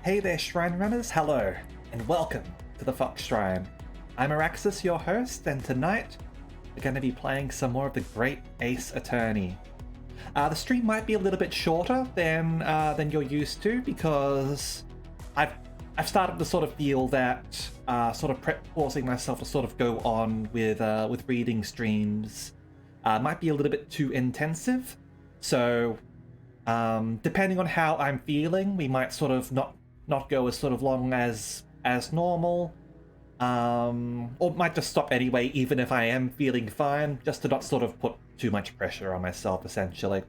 Hey there, Shrine Runners, hello, and welcome to the Fox Shrine. I'm Araxis, your host, and tonight we're going to be playing some more of the Great Ace Attorney. The stream might be a little bit shorter than you're used to because I've started to sort of feel that forcing myself to sort of go on with reading streams might be a little bit too intensive. So depending on how I'm feeling, we might sort of not go as sort of long as normal, or might just stop anyway, even if I am feeling fine, just to not sort of put too much pressure on myself, essentially.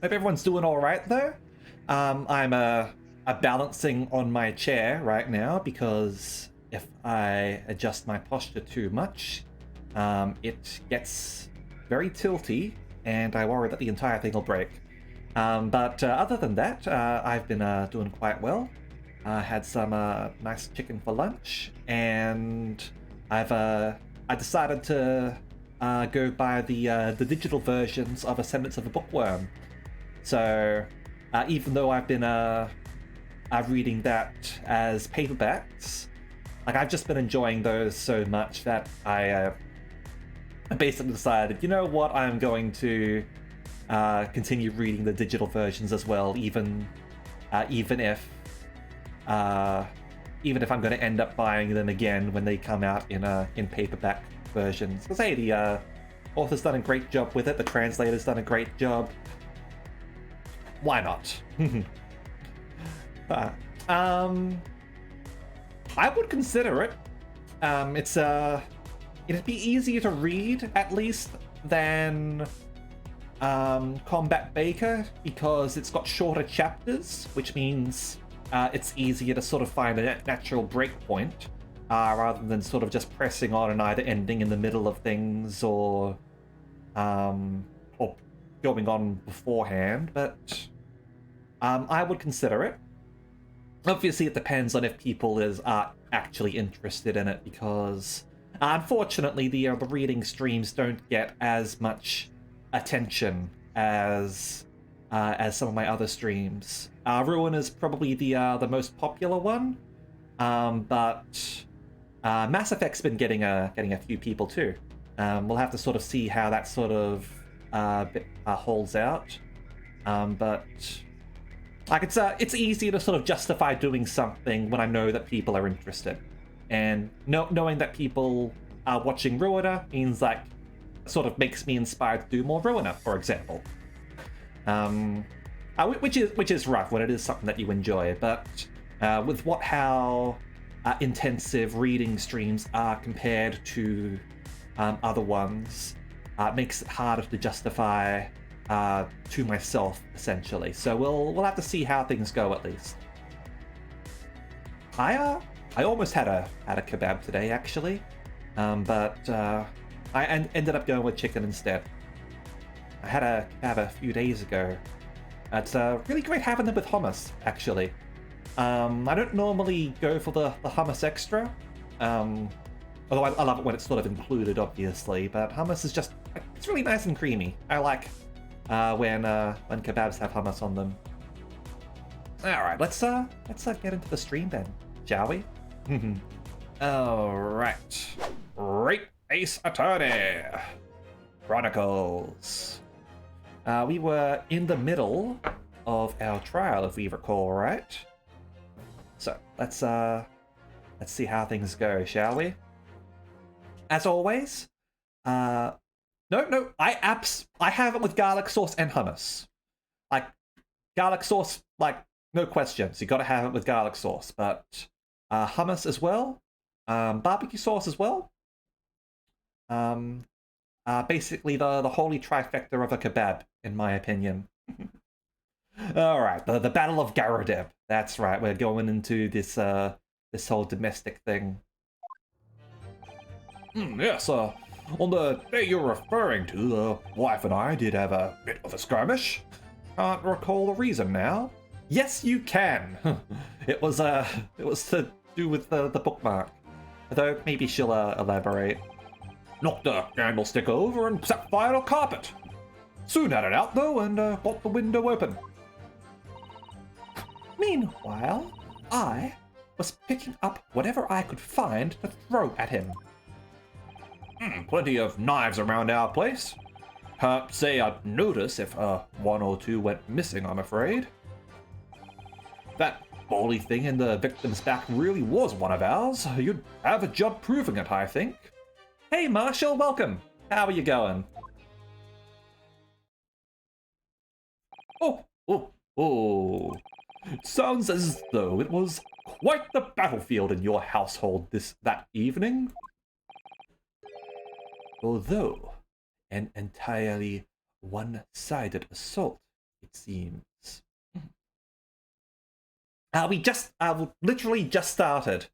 Hope everyone's doing all right, though. I'm balancing on my chair right now because if I adjust my posture too much, it gets very tilty, and I worry that the entire thing will break. But other than that, I've been doing quite well. I had some nice chicken for lunch, and I decided to go buy the digital versions of A Semblance of a Bookworm. So even though I've been reading that as paperbacks, like I've just been enjoying those so much that I basically decided, you know what, I'm going to continue reading the digital versions as well, even if I'm going to end up buying them again when they come out in paperback versions. Because hey, the author's done a great job with it, the translator's done a great job. Why not? I would consider it. It'd be easier to read at least than Combat Baker because it's got shorter chapters, which means it's easier to sort of find a natural breakpoint rather than sort of just pressing on and either ending in the middle of things or going on beforehand. But I would consider it. Obviously, it depends on if people are actually interested in it, because unfortunately the reading streams don't get as much attention as some of my other streams. Ruin is probably the most popular one, but Mass Effect's been getting a few people too. We'll have to sort of see how that sort of holds out. But like it's easier to sort of justify doing something when I know that people are interested, and knowing that people are watching Ruiner means like sort of makes me inspired to do more Ruiner, for example. Which is rough when it is something that you enjoy, but with how intensive reading streams are compared to other ones, it makes it harder to justify to myself, essentially. So we'll have to see how things go at least. I almost had a kebab today, actually, but I ended up going with chicken instead. I had a kebab a few days ago. It's really great having them with hummus, actually. I don't normally go for the hummus extra, although I love it when it's sort of included, obviously. But hummus is it's really nice and creamy. I like when kebabs have hummus on them. All right, let's get into the stream then, shall we? All right, Great Ace Attorney Chronicles. We were in the middle of our trial, if we recall, right? So let's see how things go, shall we? As always, no, I have it with garlic sauce and hummus. Like garlic sauce, like no questions. You got to have it with garlic sauce, but hummus as well, barbecue sauce as well. Basically the holy trifecta of a kebab, in my opinion. All right, the Battle of Garadeb. That's right. We're going into this whole domestic thing. Yes, on the day you're referring to, the wife and I did have a bit of a skirmish. Can't recall the reason now. Yes, you can. It was to do with the bookmark. Though maybe she'll elaborate. Knocked the candlestick over and set fire to carpet. Soon had it out though and got the window open. Meanwhile, I was picking up whatever I could find to throw at him. Plenty of knives around our place. Can't say I'd notice if one or two went missing, I'm afraid. That bally thing in the victim's back really was one of ours. You'd have a job proving it, I think. Hey, Marshall, welcome. How are you going? Oh. It sounds as though it was quite the battlefield in your household that evening. Although an entirely one-sided assault, it seems. We literally just started,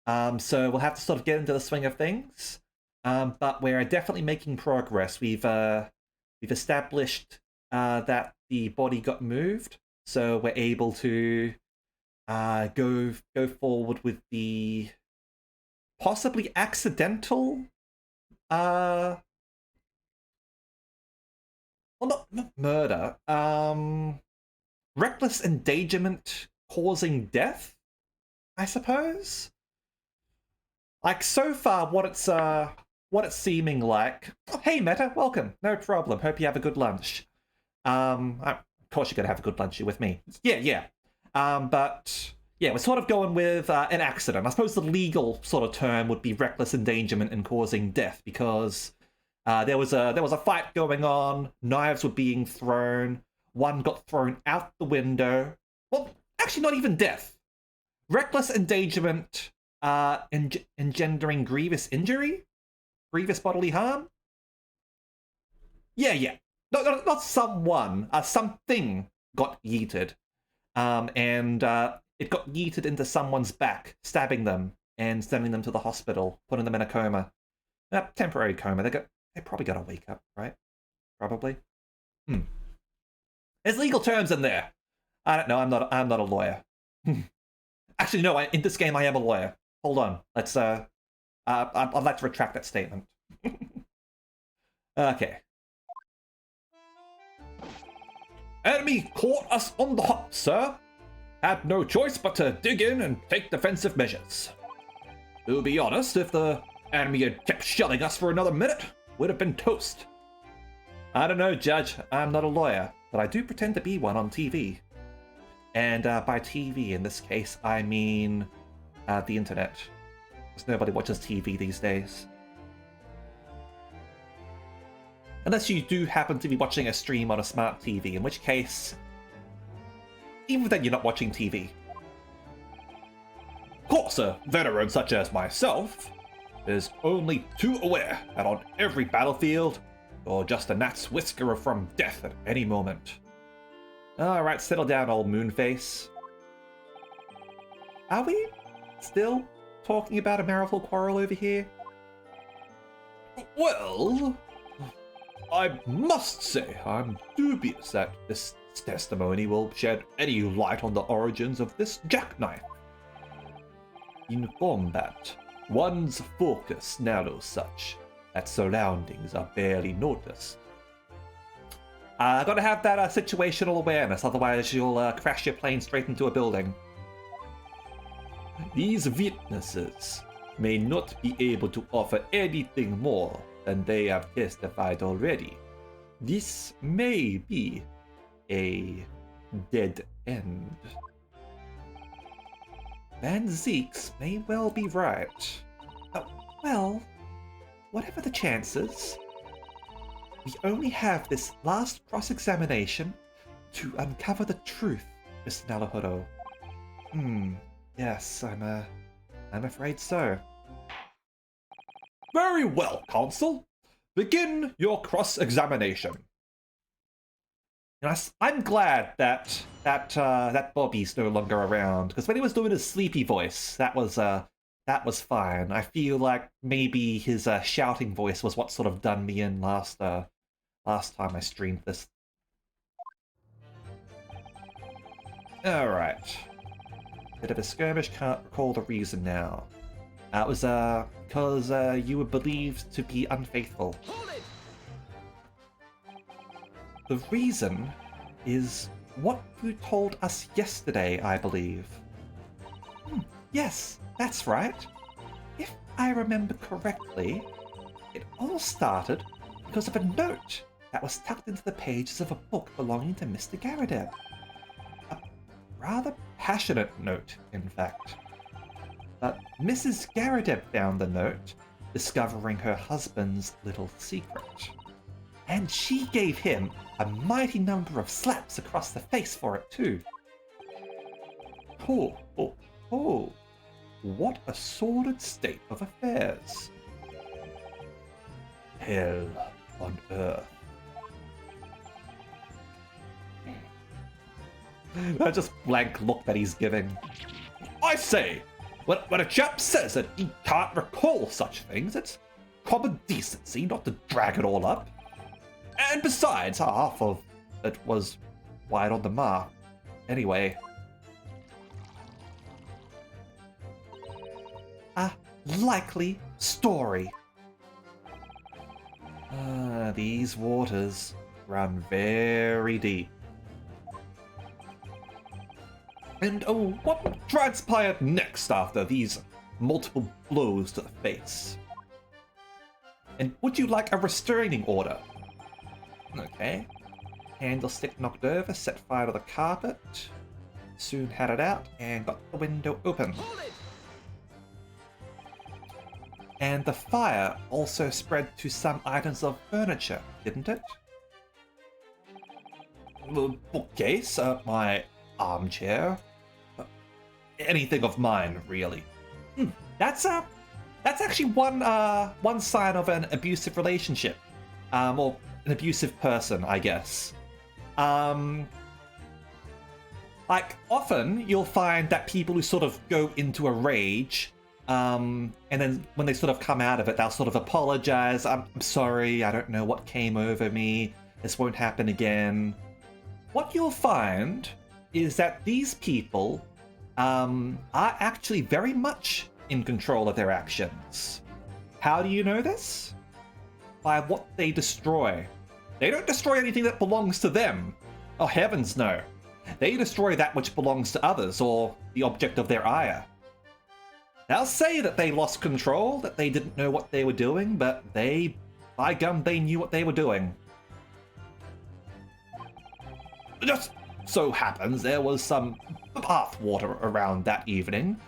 so we'll have to sort of get into the swing of things. But we're definitely making progress. We've established that the body got moved, so we're able to go forward with the possibly accidental. Well, not murder. Reckless endangerment causing death, I suppose. Like, so far, what it's seeming like. Oh, hey, Meta, welcome. No problem. Hope you have a good lunch. Of course you're gonna have a good lunch with me. Yeah. But yeah, we're sort of going with an accident. I suppose the legal sort of term would be reckless endangerment and causing death, because there was a fight going on. Knives were being thrown. One got thrown out the window. Well, actually, not even death. Reckless endangerment, engendering grievous injury, grievous bodily harm. Yeah. Not someone. Something got yeeted, and it got yeeted into someone's back, stabbing them and sending them to the hospital, putting them in a coma, temporary coma. They probably got to wake up, right? Probably. There's legal terms in there. I don't know. I'm not a lawyer. Actually, no. In this game, I am a lawyer. Hold on. Let's. I'd like to retract that statement. Okay. Enemy caught us on the hop, sir. Had no choice but to dig in and take defensive measures. To be honest, if the enemy had kept shelling us for another minute, we'd have been toast. I don't know, Judge. I'm not a lawyer, but I do pretend to be one on TV. And by TV, in this case, I mean the internet. Because nobody watches TV these days. Unless you do happen to be watching a stream on a smart TV, in which case, even then you're not watching TV. Of course, a veteran such as myself is only too aware that on every battlefield, you're just a gnat's whisker from death at any moment. Alright, settle down, old moonface. Are we still talking about a marital quarrel over here? Well, I must say I'm dubious that this testimony will shed any light on the origins of this jackknife. In combat, one's focus narrows such that surroundings are barely noticed. Gotta have that situational awareness, otherwise you'll crash your plane straight into a building. These witnesses may not be able to offer anything more than they have testified already. This may be a dead end. Van Zeeks may well be right. Well, whatever the chances, we only have this last cross-examination to uncover the truth, Mr. Naruhodo. Yes, I'm afraid so. Very well, Counsel. Begin your cross-examination. I'm glad that Bobby's no longer around, because when he was doing his sleepy voice, that was fine. I feel like maybe his shouting voice was what sort of done me in last time I streamed this. All right. Bit of a skirmish. Can't recall the reason now. It was because you were believed to be unfaithful. Hold it! The reason is what you told us yesterday, I believe. Yes, that's right. If I remember correctly, it all started because of a note that was tucked into the pages of a book belonging to Mr. Garadeb. A rather passionate note, in fact. But Mrs. Garadeb found the note, discovering her husband's little secret. And she gave him a mighty number of slaps across the face for it too. Oh, what a sordid state of affairs. Hell on earth. That just blank look that he's giving. I say, when a chap says that he can't recall such things, it's common decency not to drag it all up. And besides, half of it was wide on the mark. Anyway. A likely story. These waters run very deep. And what transpired next after these multiple blows to the face? And would you like a restraining order? Okay. Candlestick knocked over, set fire to the carpet. Soon had it out and got the window open. And the fire also spread to some items of furniture, didn't it? The bookcase, my armchair, anything of mine, really. That's actually one sign of an abusive relationship, or an abusive person, I guess. Like often you'll find that people who sort of go into a rage. And then when they sort of come out of it, they'll sort of apologize. I'm sorry, I don't know what came over me. This won't happen again. What you'll find is that these people are actually very much in control of their actions. How do you know this? By what they destroy. They don't destroy anything that belongs to them. Oh, heavens no. They destroy that which belongs to others, or the object of their ire. They'll say that they lost control, that they didn't know what they were doing, but by gum, they knew what they were doing. It just so happens there was some bath water around that evening,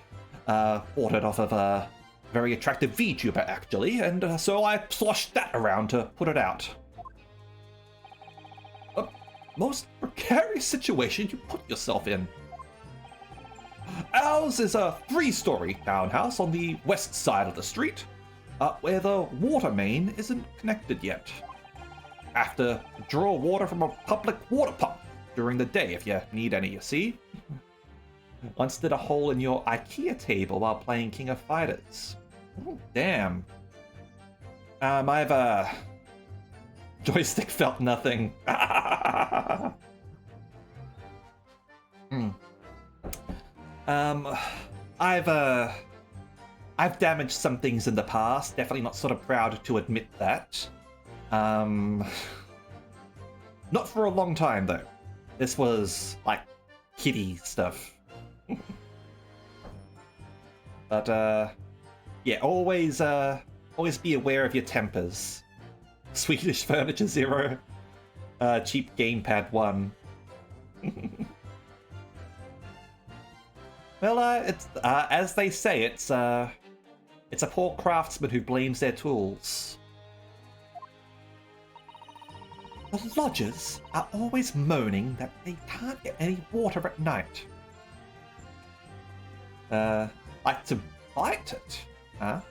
ordered off of a very attractive VTuber actually, and so I sloshed that around to put it out. A most precarious situation you put yourself in. Ours is a 3-story townhouse on the west side of the street, where the water main isn't connected yet. Have to draw water from a public water pump during the day if you need any, you see. Once did a hole in your IKEA table while playing King of Fighters. Oh, damn. I've joystick felt nothing. I've damaged some things in the past. Definitely not sort of proud to admit that. Not for a long time though. This was like kiddie stuff. But yeah, always be aware of your tempers. Swedish Furniture Zero, cheap gamepad 1. Well, it's as they say, it's a poor craftsman who blames their tools. The lodgers are always moaning that they can't get any water at night. Like to bite it, huh?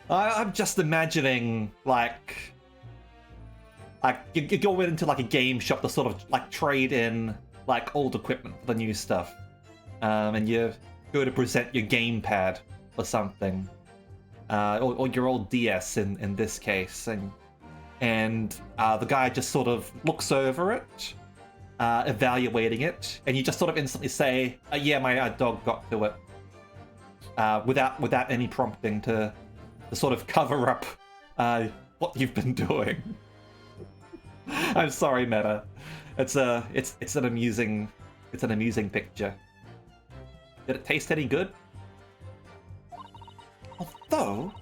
I'm just imagining, like you go into like a game shop to sort of like trade in like old equipment for the new stuff, and you go to present your gamepad or something, or your old DS in this case, and the guy just sort of looks over it, evaluating it, and you just sort of instantly say, "Yeah, my dog got to it," without any prompting to sort of cover up what you've been doing. I'm sorry, Meta. It's an amusing It's an amusing picture. Did it taste any good? Although,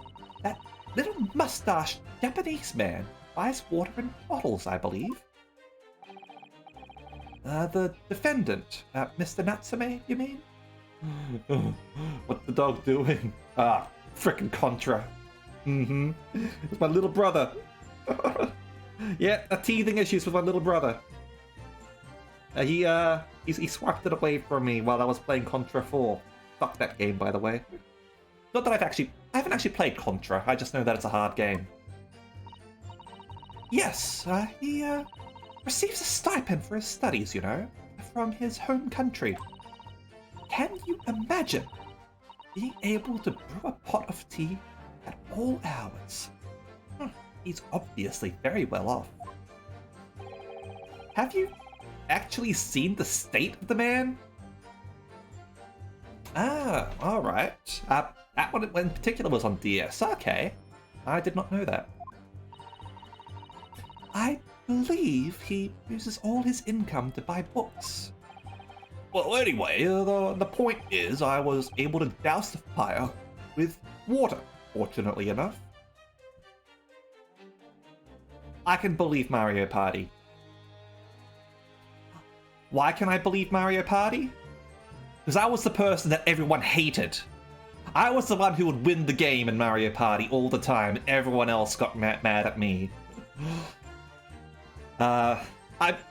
that little mustached Japanese man buys water in bottles, I believe. The defendant, Mr. Natsume, you mean? What's the dog doing? Ah, frickin' Contra. Mm-hmm. It's my little brother. Yeah, teething issues with my little brother. He swiped it away from me while I was playing Contra 4. Fuck that game, by the way. Not that I haven't actually played Contra. I just know that it's a hard game. Yes, he receives a stipend for his studies, you know, from his home country. Can you imagine being able to brew a pot of tea at all hours? He's obviously very well off. Have you actually seen the state of the man? Ah, alright. That one in particular was on DS. Okay. I did not know that. I believe he uses all his income to buy books. Well, anyway, the point is I was able to douse the fire with water, fortunately enough. I can believe Mario Party. Why can I believe Mario Party? Because I was the person that everyone hated. I was the one who would win the game in Mario Party all the time, and everyone else got mad at me. I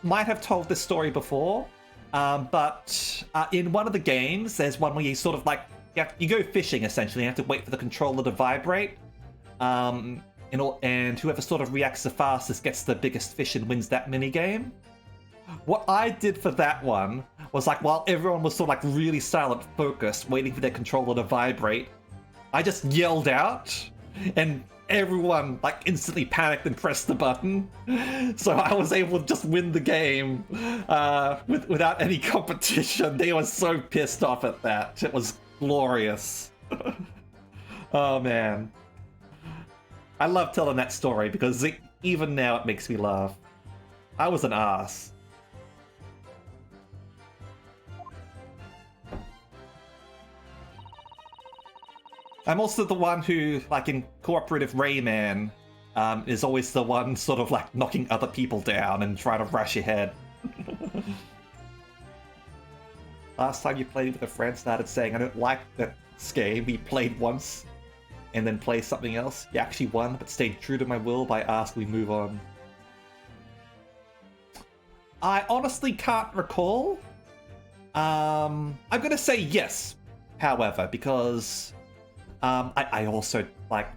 might have told this story before, but in one of the games, there's one where you sort of like, you go fishing essentially, you have to wait for the controller to vibrate, and whoever sort of reacts the fastest gets the biggest fish and wins that minigame. What I did for that one was like, while everyone was sort of like really silent, focused, waiting for their controller to vibrate, I just yelled out, and everyone like instantly panicked and pressed the button. So I was able to just win the game without any competition. They were so pissed off at that. It was glorious. Oh man. I love telling that story because even now it makes me laugh. I was an ass. I'm also the one who, like in Cooperative Rayman, is always the one sort of like knocking other people down and trying to rush ahead. Last time you played with a friend started saying, I don't like this game. We played once and then play something else. You actually won, but stayed true to my will by asking we move on. I honestly can't recall. I'm gonna say yes, however, because I also, like,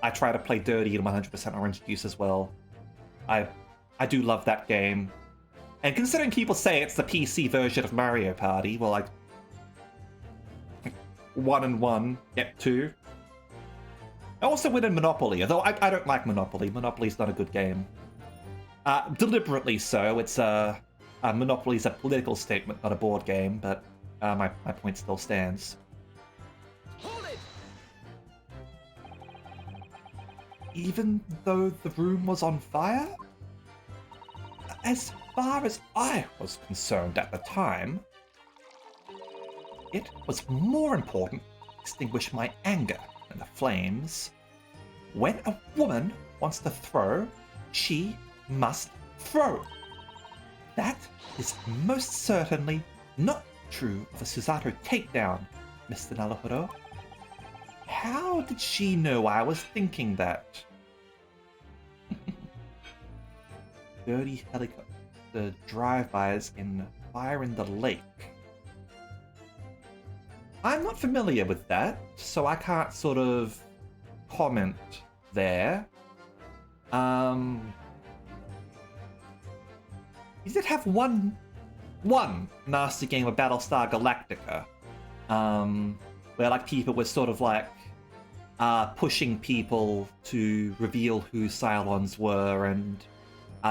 I try to play dirty in 100% Orange Juice as well. I do love that game. And considering people say it's the PC version of Mario Party, well, like, 1 and 1, get 2. I also win in Monopoly, although I don't like Monopoly. Monopoly's not a good game. Deliberately so. It's Monopoly's a political statement, not a board game, but my point still stands. Hold it! Even though the room was on fire? As far as I was concerned at the time, it was more important to extinguish my anger than the flames. When a woman wants to throw, she must throw. That is most certainly not true of a Susato takedown, Mr. Naruhodo. How did she know I was thinking that? Dirty helicopter drive-bys in Fire in the Lake. I'm not familiar with that, so I can't sort of comment there. You did have one nasty game of Battlestar Galactica, where like people were sort of like pushing people to reveal who Cylons were, and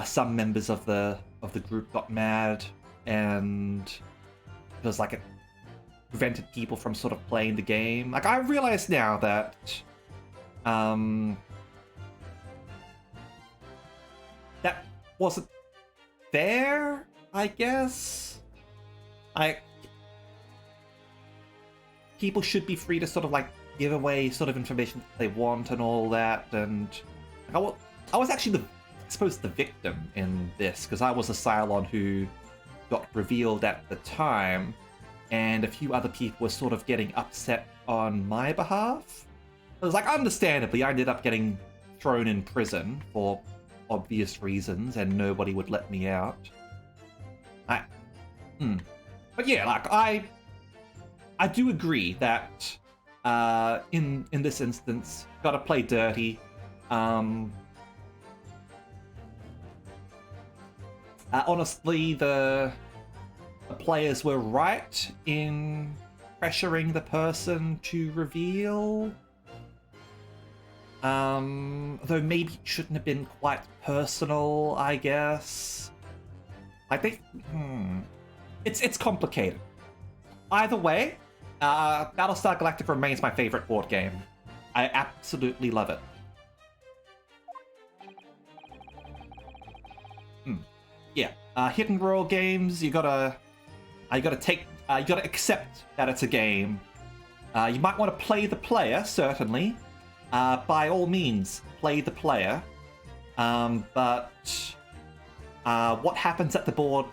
some members of the group got mad, and because like it prevented people from sort of playing the game. Like, I realize now that that wasn't fair, I guess. I people should be free to sort of like give away sort of information that they want and all that. And I was actually I suppose the victim in this because I was a Cylon who got revealed at the time, and a few other people were sort of getting upset on my behalf. It was like, understandably, I ended up getting thrown in prison for obvious reasons, and nobody would let me out. But yeah, like I do agree that in this instance, gotta play dirty. Honestly, the players were right in pressuring the person to reveal. Though maybe it shouldn't have been quite personal, I guess. I think, it's complicated. Either way, Battlestar Galactica remains my favorite board game. I absolutely love it. Yeah, Hidden Royal games, you gotta accept that it's a game. You might want to play the player, certainly. By all means, play the player. But what happens at the board,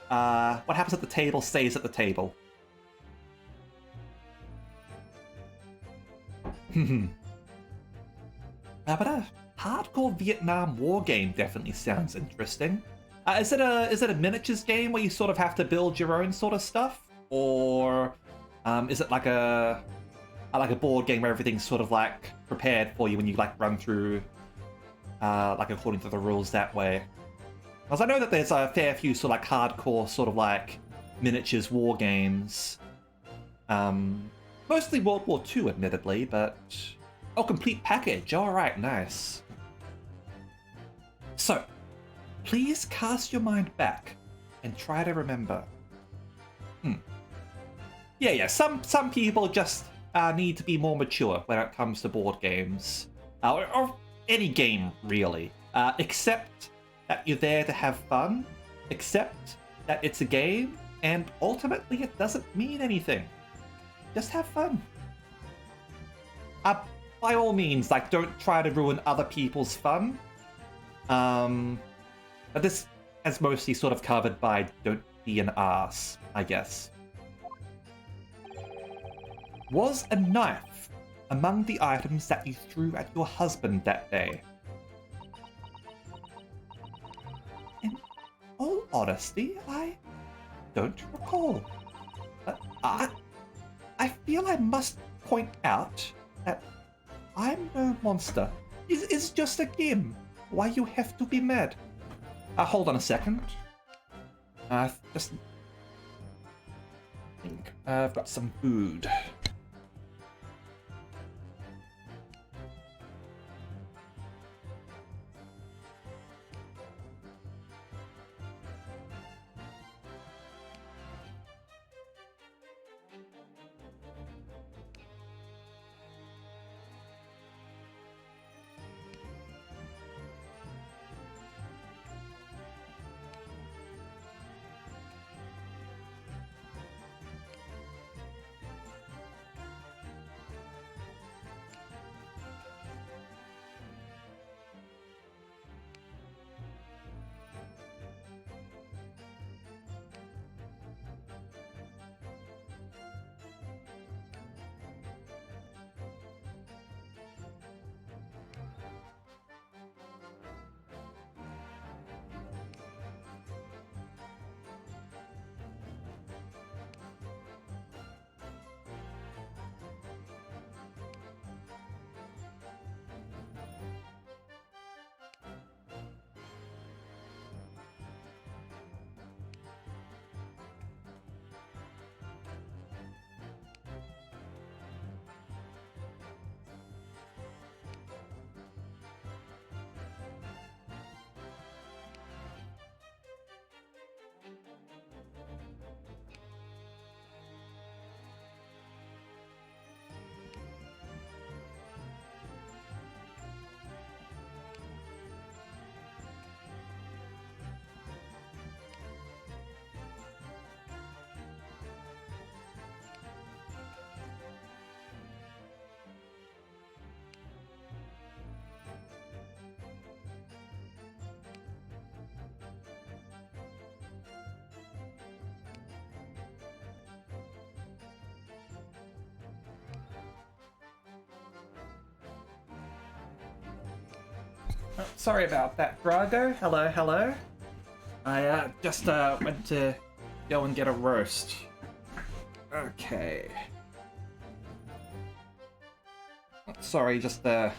what happens at the table stays at the table. But a hardcore Vietnam War game definitely sounds interesting. Is it a miniatures game where you sort of have to build your own sort of stuff, or is it like a board game where everything's sort of like prepared for you when you like run through like according to the rules that way? Because I know that there's a fair few sort of like hardcore sort of like miniatures war games. Mostly World War II, admittedly, but complete package. All right, nice. So, please cast your mind back and try to remember. Yeah. Some people just need to be more mature when it comes to board games, or any game really. Accept that you're there to have fun. Accept that it's a game, and ultimately it doesn't mean anything. Just have fun. By all means, like, don't try to ruin other people's fun. But this is mostly sort of covered by don't be an ass, I guess. Was a knife among the items that you threw at your husband that day? In all honesty, I don't recall. I feel I must point out that I'm no monster. It's just a game. Why you have to be mad? Hold on a second. Just think I've got some food. Oh, sorry about that, Drago. Hello, hello. I just went to go and get a roast. Okay. Sorry, just trying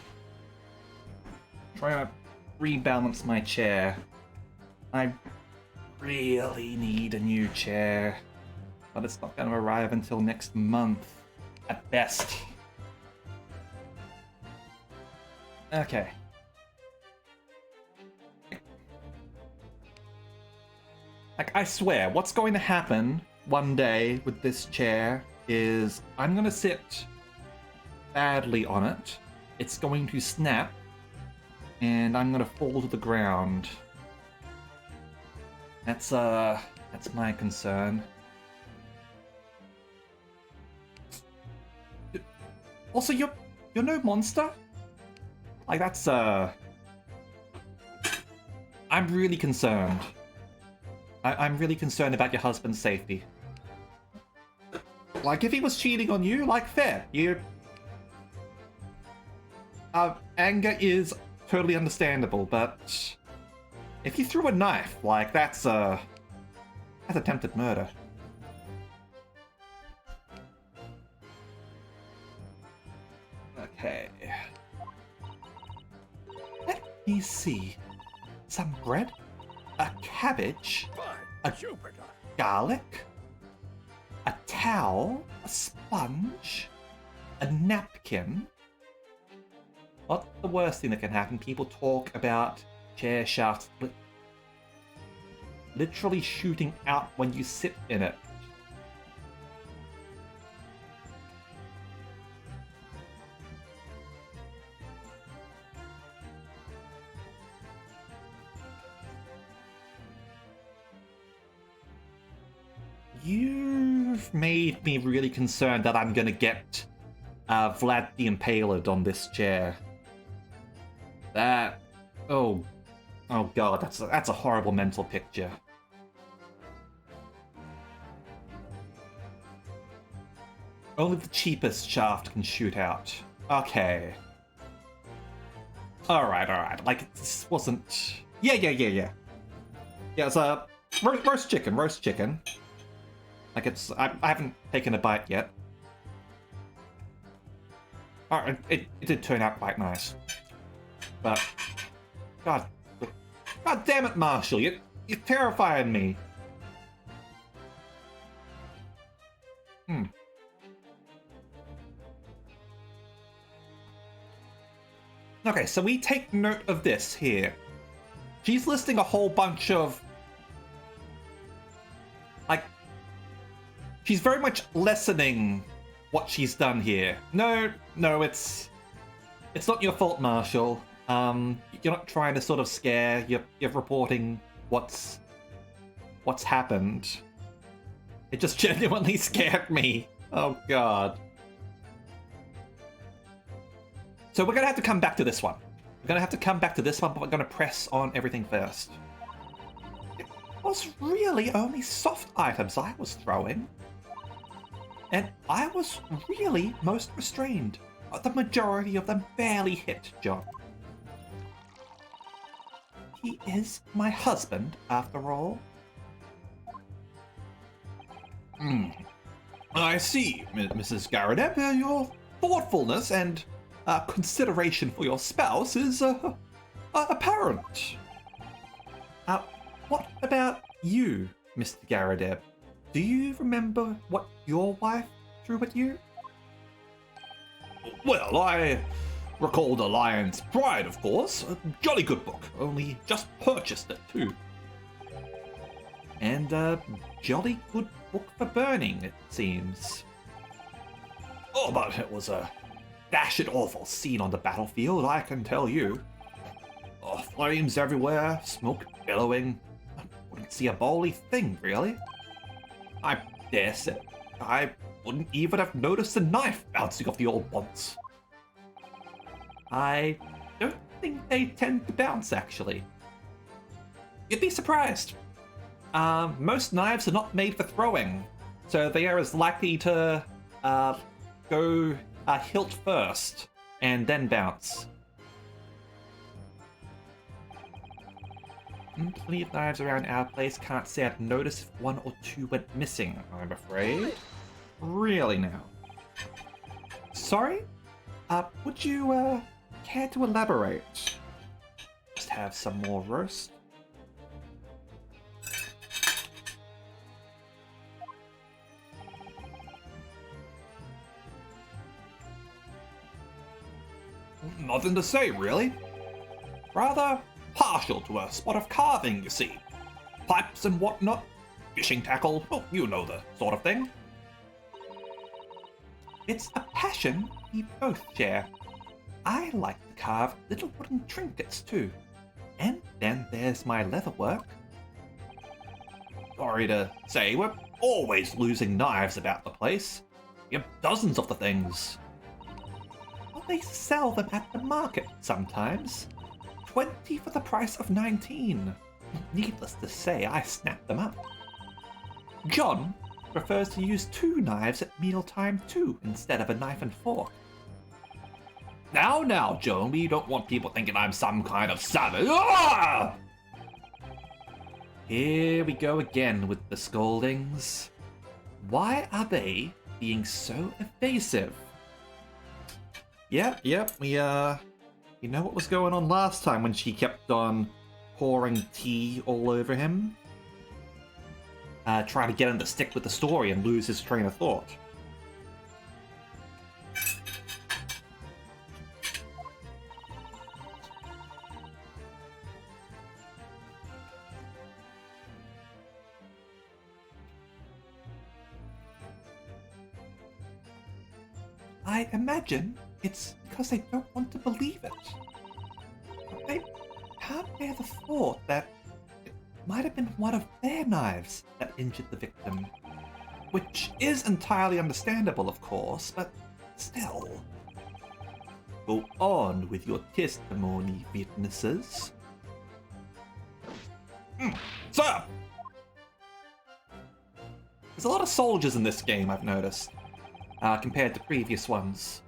to rebalance my chair. I really need a new chair, but it's not going to arrive until next month, at best. Okay. Like, I swear, what's going to happen one day with this chair is I'm going to sit badly on it, it's going to snap, and I'm going to fall to the ground. That's my concern. Also, you're no monster? Like, that's, I'm really concerned. I'm really concerned about your husband's safety. Like, if he was cheating on you, like, fair. Anger is totally understandable, but if he threw a knife, like, that's attempted murder. Okay. Let me see. Some bread, a cabbage, a garlic, a towel, a sponge, a napkin. What's the worst thing that can happen? People talk about chair shafts literally shooting out when you sit in it. You've made me really concerned that I'm gonna get Vlad the Impaler on this chair. That... Oh god, that's a horrible mental picture. Only the cheapest shaft can shoot out. Okay. Alright. Like, this wasn't... Yeah. Yeah, it's a roast chicken. Like, it's... I haven't taken a bite yet. Alright, it did turn out quite nice. But... God damn it, Marshall, you're terrifying me. Okay, so we take note of this here. She's listing a whole bunch of... Like... She's very much lessening what she's done here. No, it's not your fault, Marshall. You're not trying to sort of scare. You're reporting what's happened. It just genuinely scared me. Oh god. So we're gonna have to come back to this one. But we're gonna press on everything first. It was really only soft items I was throwing. And I was really most restrained. The majority of them barely hit John. He is my husband, after all. I see, Mrs. Garadeb. Your thoughtfulness and consideration for your spouse is apparent. What about you, Mr. Garadeb? Do you remember what your wife threw at you? Well, I recall The Lion's Pride, of course. A jolly good book. Only just purchased it, too. And a jolly good book for burning, it seems. Oh, but it was a dashed awful scene on the battlefield, I can tell you. Oh, flames everywhere, smoke billowing. I wouldn't see a bally thing, really. I dare say I wouldn't even have noticed the knife bouncing off the old bonds. I don't think they tend to bounce, actually. You'd be surprised. Most knives are not made for throwing, so they are as likely to go hilt first and then bounce. Plenty of knives around our place. Can't say I'd notice if one or two went missing, I'm afraid. Really now? Sorry? Would you, care to elaborate? Just have some more roast. Nothing to say, really. Rather partial to a spot of carving, you see. Pipes and whatnot, fishing tackle, well, you know the sort of thing. It's a passion we both share. I like to carve little wooden trinkets too. And then there's my leatherwork. Sorry to say, we're always losing knives about the place. We have dozens of the things. Well, they sell them at the market sometimes. 20 for the price of 19. Needless to say, I snapped them up. John prefers to use 2 knives at mealtime too, instead of a knife and fork. Now, Joan, we don't want people thinking I'm some kind of savage. Ah! Here we go again with the scoldings. Why are they being so evasive? Yep, we, you know what was going on last time when she kept on pouring tea all over him? Trying to get him to stick with the story and lose his train of thought. I imagine it's because they don't want to believe it. They can't bear the thought that it might have been one of their knives that injured the victim. Which is entirely understandable, of course, but still. Go on with your testimony, witnesses. Sir! There's a lot of soldiers in this game, I've noticed. Compared to previous ones.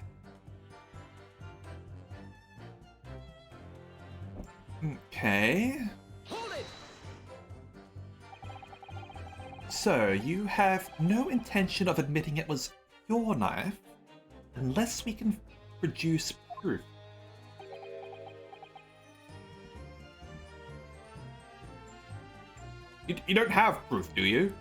Okay. Hold it! So, you have no intention of admitting it was your knife, unless we can produce proof. You don't have proof, do you?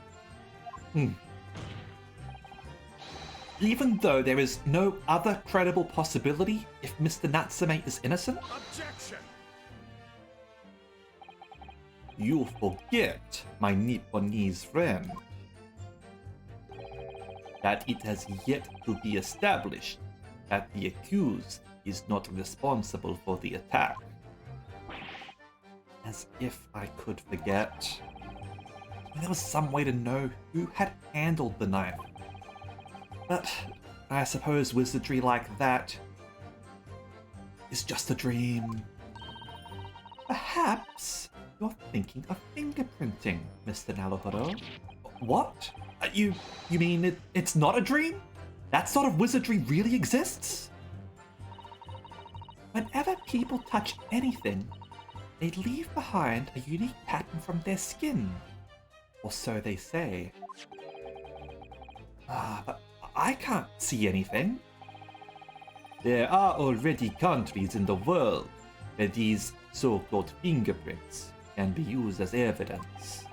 Even though there is no other credible possibility if Mr. Natsume is innocent? Objection! You forget, my Nipponese friend, that it has yet to be established that the accused is not responsible for the attack. As if I could forget. There was some way to know who had handled the knife. But I suppose wizardry like that is just a dream. Perhaps you're thinking of fingerprinting, Mr. Naruhodo. What? You mean it's not a dream? That sort of wizardry really exists? Whenever people touch anything, they leave behind a unique pattern from their skin. Or so they say. But I can't see anything. There are already countries in the world where these so-called fingerprints can be used as evidence.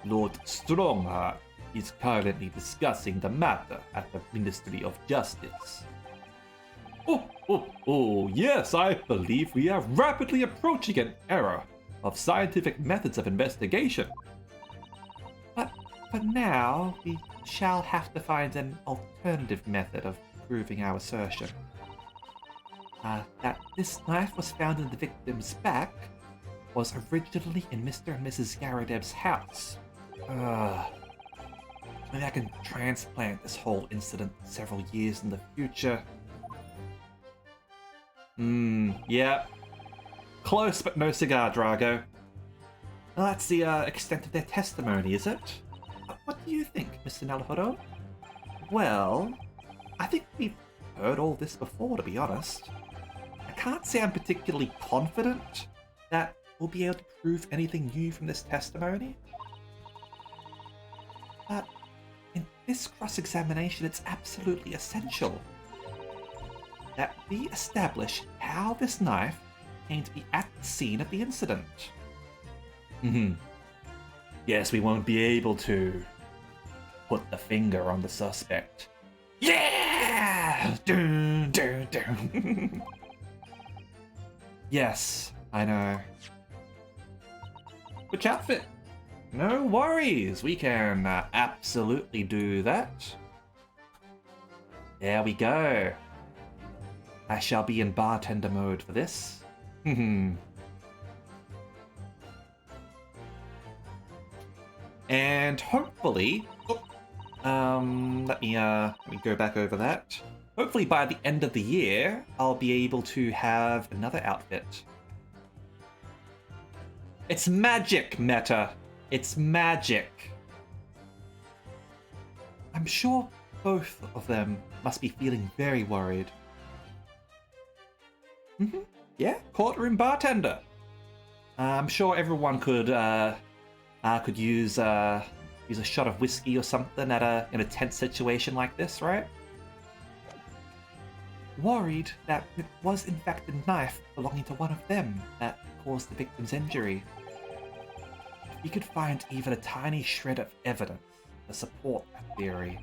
Lord Strongheart is currently discussing the matter at the Ministry of Justice. Oh, yes, I believe we are rapidly approaching an era of scientific methods of investigation. But for now, we shall have to find an alternative method of proving our assertion. That this knife was found in the victim's back was originally in Mr. and Mrs. Garadeb's house. Maybe I can transplant this whole incident several years in the future. Yeah. Close, but no cigar, Drago. Well, that's the extent of their testimony, is it? What do you think, Mr. Naruhodo? Well, I think we've heard all this before, to be honest. I can't say I'm particularly confident that we'll be able to prove anything new from this testimony. But in this cross-examination, it's absolutely essential that we establish how this knife came to be at the scene of the incident. Yes, we won't be able to put the finger on the suspect. Yeah! Dun, dun, dun. Yes, I know. Which outfit? No worries, we can absolutely do that. There we go. I shall be in bartender mode for this. And hopefully, let me go back over that. Hopefully by the end of the year, I'll be able to have another outfit. It's magic, Meta. It's magic. I'm sure both of them must be feeling very worried. Yeah, courtroom bartender. I'm sure everyone could use a shot of whiskey or something in a tense situation like this, right? Worried that it was in fact a knife belonging to one of them that caused the victim's injury. If we could find even a tiny shred of evidence to support that theory,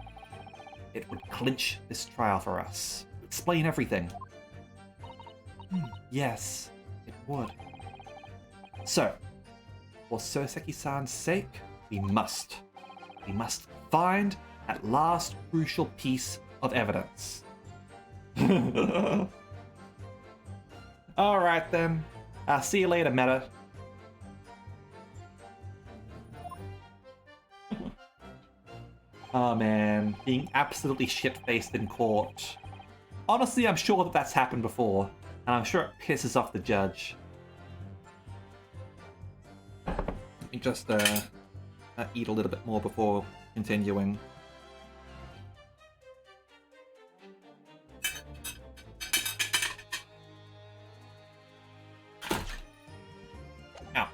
it would clinch this trial for us. Explain everything. Yes, it would. So, for Soseki-san's sake, we must find that last crucial piece of evidence. Alright then. I'll see you later, Meta. Oh man, being absolutely shit-faced in court. Honestly, I'm sure that that's happened before, and I'm sure it pisses off the judge. Let me just eat a little bit more before continuing. Ow.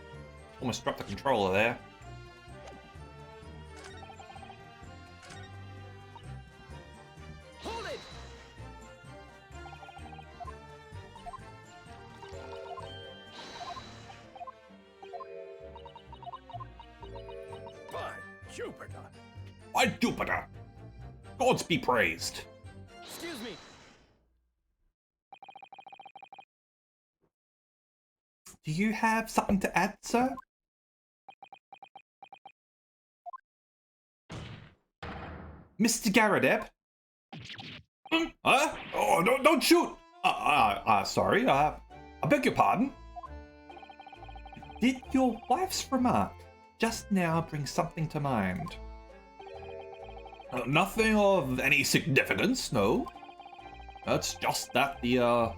Almost dropped the controller there. Hold it! By Jupiter! By Jupiter! Gods be praised! Excuse me! Do you have something to add, sir? Mr. Garadeb? Huh? Oh, don't shoot! Sorry, I beg your pardon? Did your wife's remark just now bring something to mind? Nothing of any significance, no. It's just that the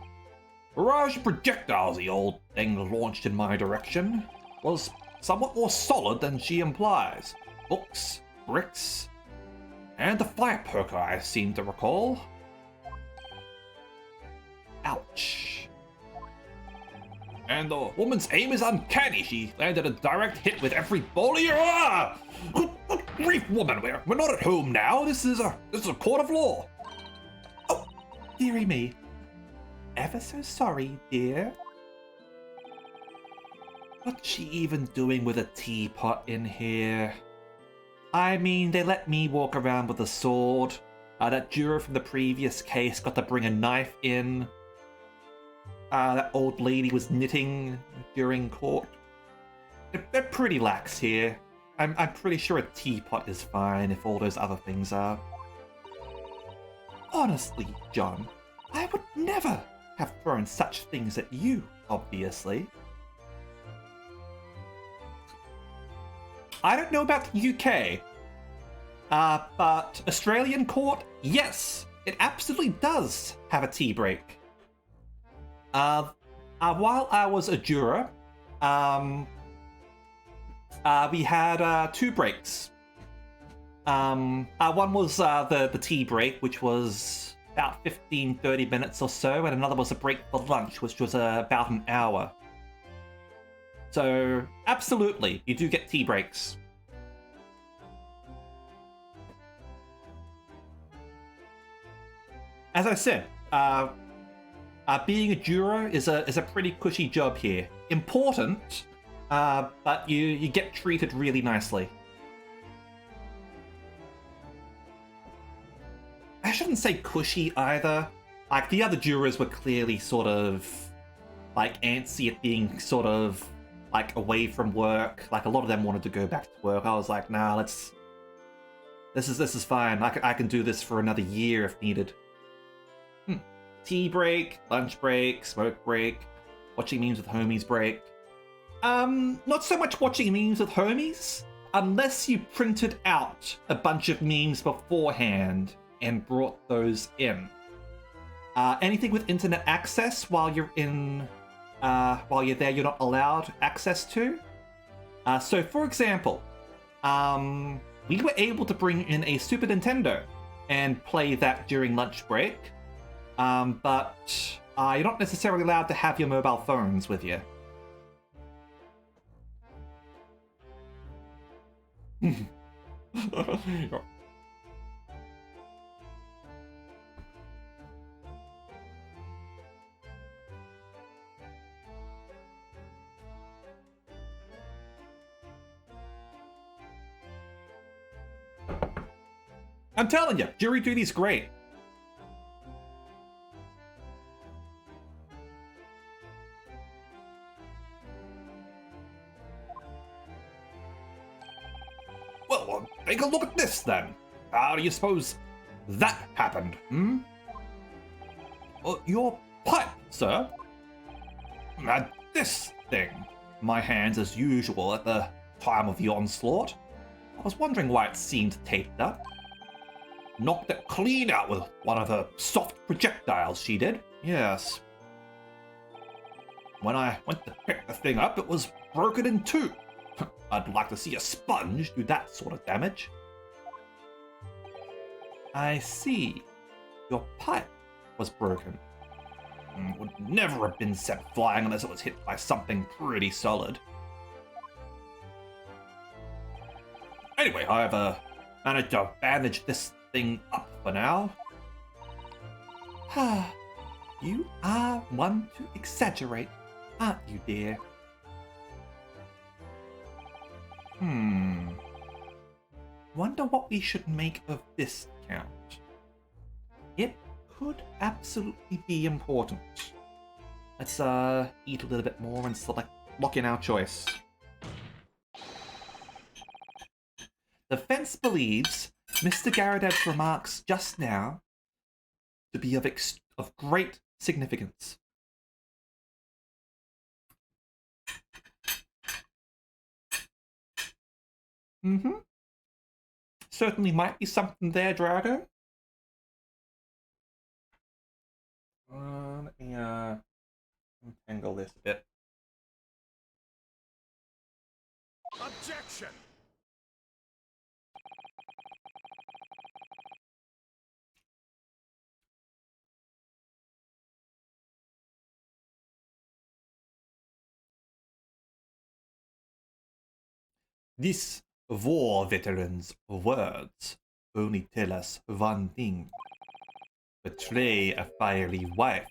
barrage of projectiles the old thing launched in my direction was somewhat more solid than she implies. Books, bricks, and the fire poker I seem to recall. Ouch. And the woman's aim is uncanny. She landed a direct hit with every ball of your... Good grief, woman, we're not at home now. This is a court of law. Oh, dearie me. Ever so sorry, dear. What's she even doing with a teapot in here? I mean, they let me walk around with a sword. That juror from the previous case got to bring a knife in. That old lady was knitting during court. They're pretty lax here. I'm pretty sure a teapot is fine if all those other things are. Honestly, John, I would never have thrown such things at you, obviously. I don't know about the UK, but Australian court, yes, it absolutely does have a tea break. While I was a juror, we had two breaks. One was the tea break, which was about 15-30 minutes or so, and another was a break for lunch, which was about an hour. So, absolutely, you do get tea breaks. As I said, being a juror is a pretty cushy job here. Important, but you get treated really nicely. I shouldn't say cushy either. Like, the other jurors were clearly sort of like antsy at being sort of like away from work. Like, a lot of them wanted to go back to work. I was like, nah, this is fine. I can do this for another year if needed. Tea break, lunch break, smoke break, watching memes with homies break. Not so much watching memes with homies, unless you printed out a bunch of memes beforehand and brought those in. Anything with internet access while you're there, you're not allowed access to. So, for example, we were able to bring in a Super Nintendo and play that during lunch break. But you're not necessarily allowed to have your mobile phones with you. I'm telling you, jury duty's great. Well, take a look at this then. How do you suppose that happened, Your pipe, sir. And this thing. My hands as usual at the time of the onslaught. I was wondering why it seemed taped up. Knocked it clean out with one of her soft projectiles, she did. Yes. When I went to pick the thing up, it was broken in two. I'd like to see a sponge do that sort of damage. I see. Your pipe was broken. Would never have been sent flying unless it was hit by something pretty solid. Anyway, I've managed to bandage this thing up for now. You are one to exaggerate, aren't you, dear? Wonder what we should make of this count. It could absolutely be important. Let's eat a little bit more and lock in our choice. The fence believes Mr. Garadev's remarks just now to be of great significance. Certainly might be something there, Drago. Let me untangle this a bit. Objection! This war veteran's words only tell us one thing. Betray a fiery wife,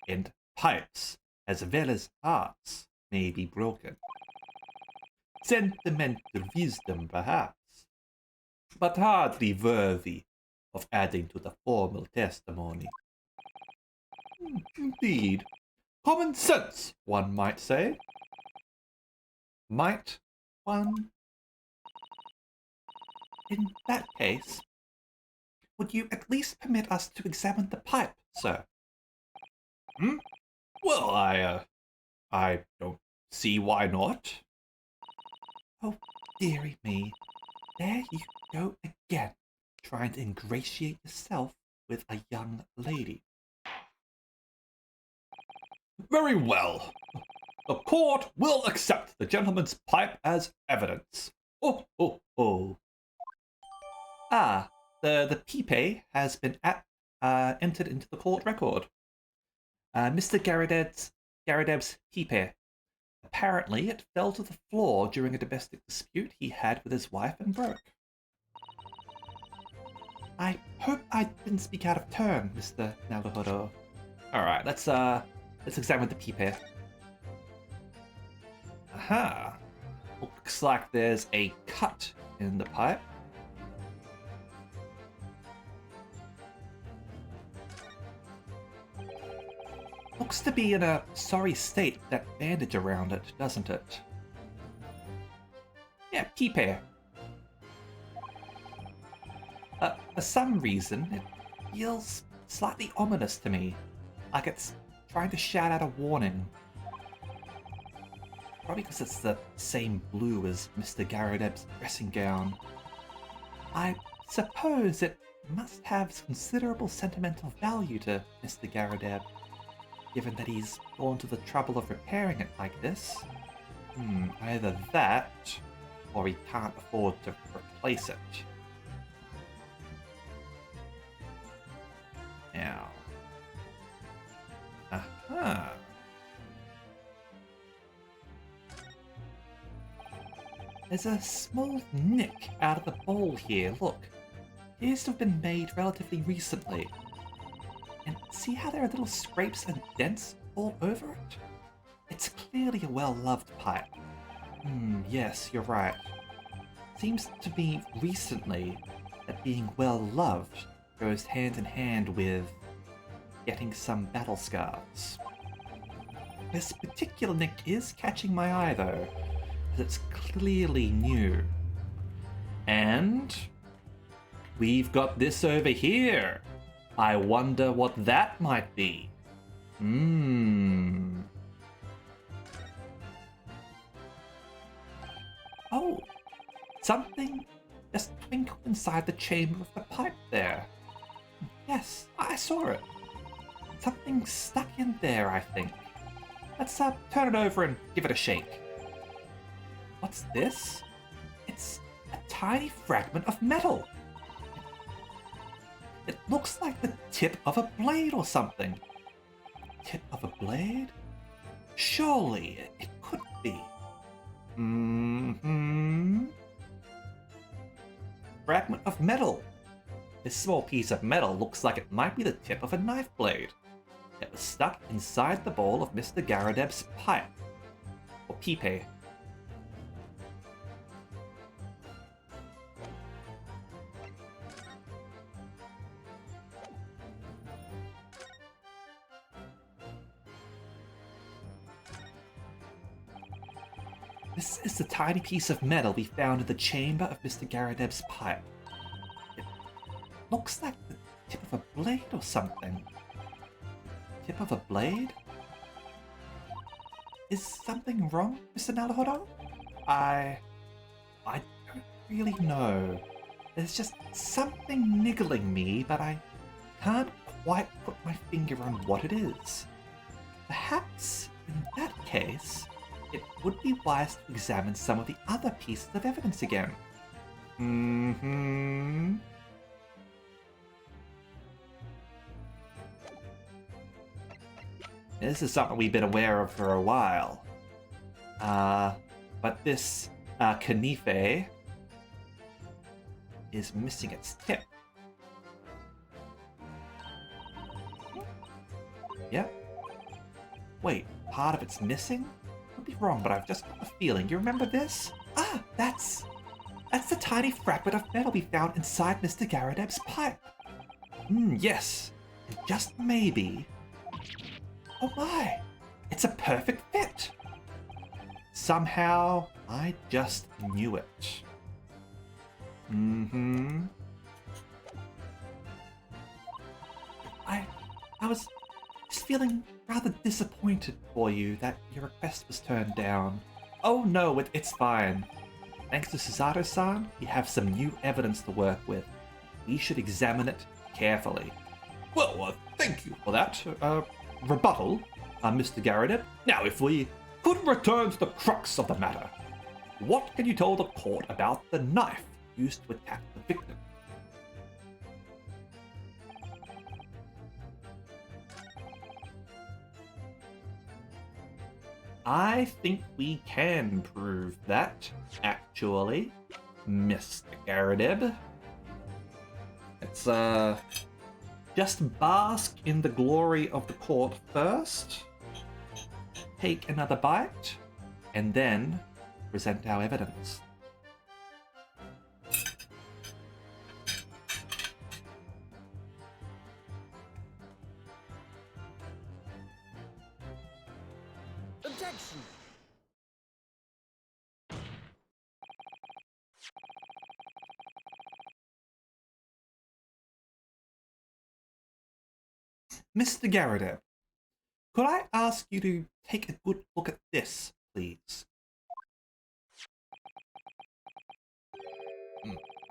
and pipes, as well as hearts, may be broken. Sentimental wisdom, perhaps, but hardly worthy of adding to the formal testimony. Indeed. Common sense, one might say. Might one? In that case, would you at least permit us to examine the pipe, sir? Well, I don't see why not. Oh, dearie me. There you go again, trying to ingratiate yourself with a young lady. Very well. The court will accept the gentleman's pipe as evidence. Oh. Ah, the pipe has been entered into the court record. Mr. Garadev's pipe. Apparently, it fell to the floor during a domestic dispute he had with his wife and broke. I hope I didn't speak out of turn, Mr. Naruhodo. Alright, let's examine the pipe. Aha! Looks like there's a cut in the pipe. Looks to be in a sorry state, that bandage around it, doesn't it? Yeah, pipe. For some reason, it feels slightly ominous to me, like it's trying to shout out a warning. Probably because it's the same blue as Mr. Garadeb's dressing gown. I suppose it must have considerable sentimental value to Mr. Garadeb, given that he's gone to the trouble of repairing it like this. Either that, or he can't afford to replace it. Now. Aha. There's a small nick out of the bowl here, look. Appears to have been made relatively recently. And see how there are little scrapes and dents all over it? It's clearly a well-loved pipe. Yes, you're right. Seems to be recently that being well-loved goes hand in hand with getting some battle scars. This particular nick is catching my eye though, as it's clearly new. And we've got this over here. I wonder what that might be. Oh, something just twinkled inside the chamber of the pipe there. Yes, I saw it. Something stuck in there, I think. Let's turn it over and give it a shake. What's this? It's a tiny fragment of metal. It looks like the tip of a blade or something. Tip of a blade? Surely it could be. Fragment of metal. This small piece of metal looks like it might be the tip of a knife blade. It was stuck inside the bowl of Mr. Garadeb's pipe. Or pipe. This is the tiny piece of metal we found in the chamber of Mr. Garadeb's pipe. It looks like the tip of a blade or something. Tip of a blade? Is something wrong, Mr. Naruhodo? I don't really know. There's just something niggling me, but I can't quite put my finger on what it is. Perhaps, in that case, it would be wise to examine some of the other pieces of evidence again. This is something we've been aware of for a while. But this Kanife is missing its tip. Yep. Wait, part of it's missing? Could be wrong, but I've just got a feeling. You remember this? Ah, that's the tiny fragment of metal we found inside Mr. Garadeb's pipe. Yes. And just maybe. Oh my! It's a perfect fit! Somehow, I just knew it. I was just feeling rather disappointed for you that your request was turned down. Oh no, it's fine. Thanks to Susato-san, we have some new evidence to work with. We should examine it carefully. Well, thank you for that. Rebuttal, Mr. Garadeb. Now, if we could return to the crux of the matter, what can you tell the court about the knife used to attack the victim? I think we can prove that, actually, Mr. Garadeb. Let's, just bask in the glory of the court first, take another bite, and then present our evidence. Objection! Mr. Garadeb, could I ask you to take a good look at this, please?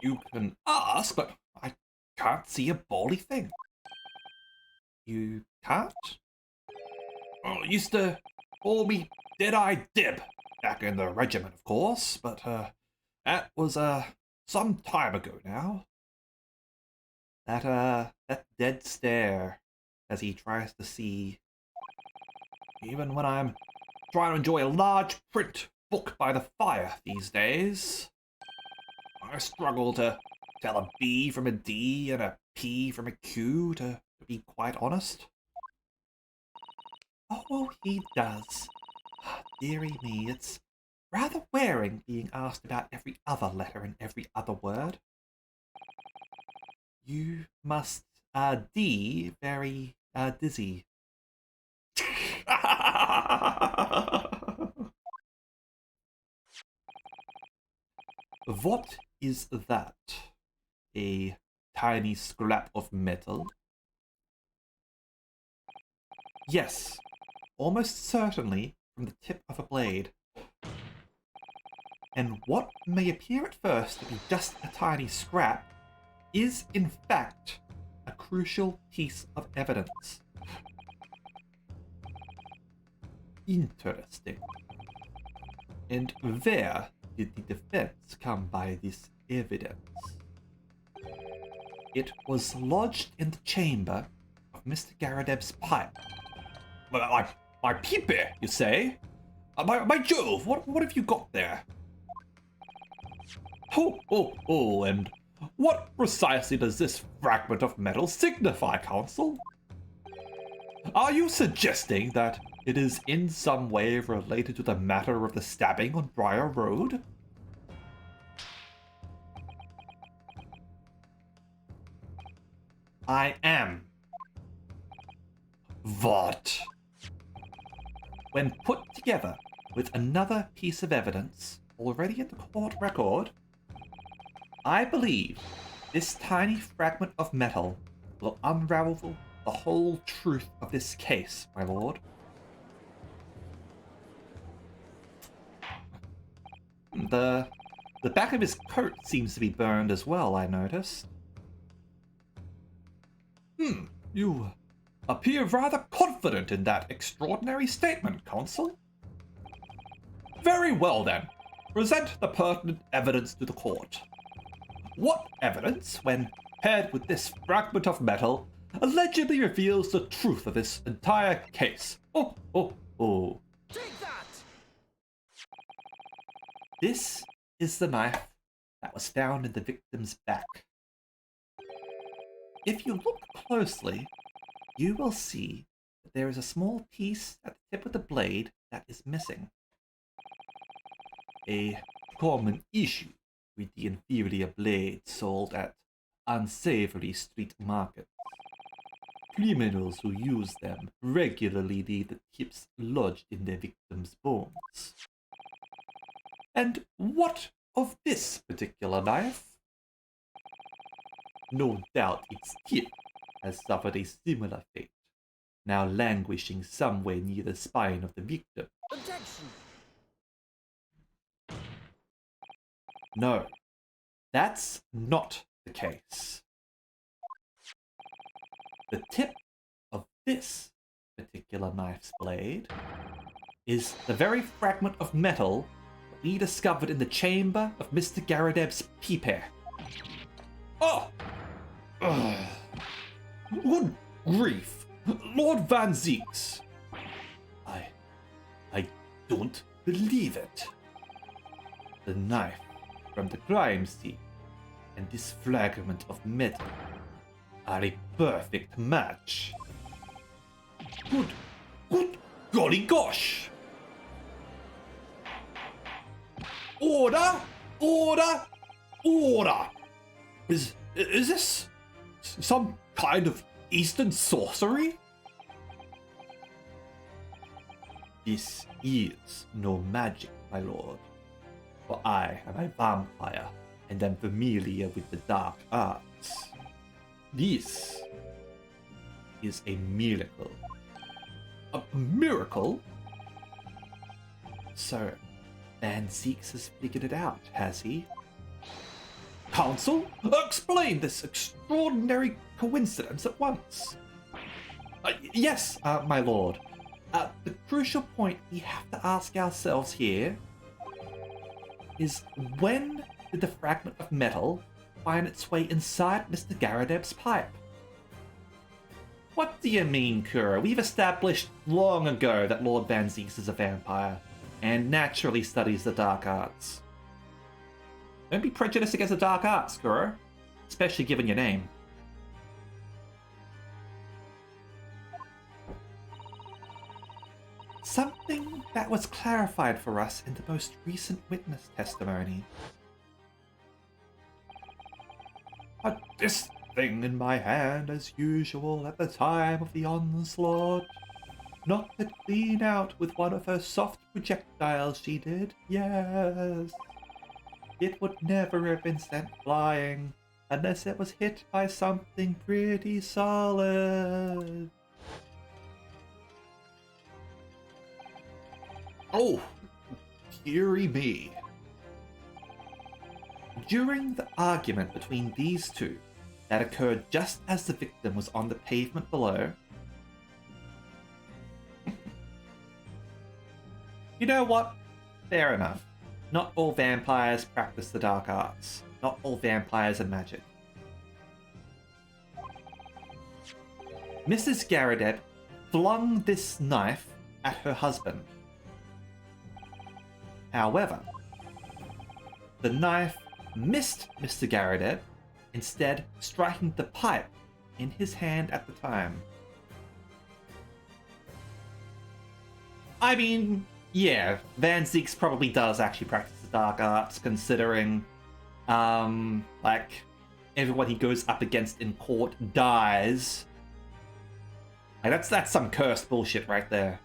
You can ask, but I can't see a bally thing. You can't? Oh, used to call me Dead-Eye Dib back in the regiment, of course, but that was some time ago now. That dead stare as he tries to see. Even when I'm trying to enjoy a large print book by the fire these days, I struggle to tell a B from a D and a P from a Q, to be quite honest. Oh, he does. Dearie me, it's rather wearing being asked about every other letter and every other word. You must, D, very, dizzy. What is that? A tiny scrap of metal? Yes, almost certainly from the tip of a blade. And what may appear at first to be just a tiny scrap is, in fact, a crucial piece of evidence. Interesting. And where did the defense come by this evidence? It was lodged in the chamber of Mr. Garadeb's pipe. My pipe, you say? By Jove, what have you got there? Oh, and what precisely does this fragment of metal signify, Counsel? Are you suggesting that it is in some way related to the matter of the stabbing on Briar Road? I am. What? When put together with another piece of evidence already in the court record, I believe this tiny fragment of metal will unravel the whole truth of this case, my lord. The back of his coat seems to be burned as well, I noticed. You appear rather confident in that extraordinary statement, Counsel. Very well then, present the pertinent evidence to the court. What evidence, when paired with this fragment of metal, allegedly reveals the truth of this entire case? Oh. Take that! This is the knife that was found in the victim's back. If you look closely, you will see that there is a small piece at the tip of the blade that is missing. A common issue with the inferior blades sold at unsavory street markets. Criminals who use them regularly leave the tips lodged in their victims' bones. And what of this particular knife? No doubt its tip has suffered a similar fate, now languishing somewhere near the spine of the victim. Objection! No, that's not the case. The tip of this particular knife's blade is the very fragment of metal that we discovered in the chamber of Mr. Garadeb's peeper. Oh! Ugh. Good grief! Lord Van Zieks! I don't believe it. The knife from the crime scene and this fragment of metal are a perfect match. Good golly gosh! Order! Order! Order! Is this some kind of Eastern sorcery? This is no magic, my lord. For I am a vampire and am familiar with the dark arts. This is a miracle. A miracle? So, Van Zieks has figured it out, has he? Counsel, explain this extraordinary coincidence at once. Yes, my lord. The crucial point we have to ask ourselves here is when did the fragment of metal find its way inside Mr. Garadeb's pipe? What do you mean, Kura? We've established long ago that Lord Van Zieks is a vampire and naturally studies the dark arts. Don't be prejudiced against the dark arts, Kura, especially given your name. Something that was clarified for us in the most recent witness testimony. This thing in my hand as usual at the time of the onslaught. Knocked it clean out with one of her soft projectiles she did, yes. It would never have been sent flying unless it was hit by something pretty solid. Oh, dearie me. During the argument between these two that occurred just as the victim was on the pavement below, you know what? Fair enough. Not all vampires practice the dark arts. Not all vampires are magic. Mrs. Garadeb flung this knife at her husband. However, the knife missed Mr. Garadeb, instead striking the pipe in his hand at the time. I mean, yeah, Van Zieks probably does actually practice the dark arts, considering, like, everyone he goes up against in court dies. Like, that's some cursed bullshit right there.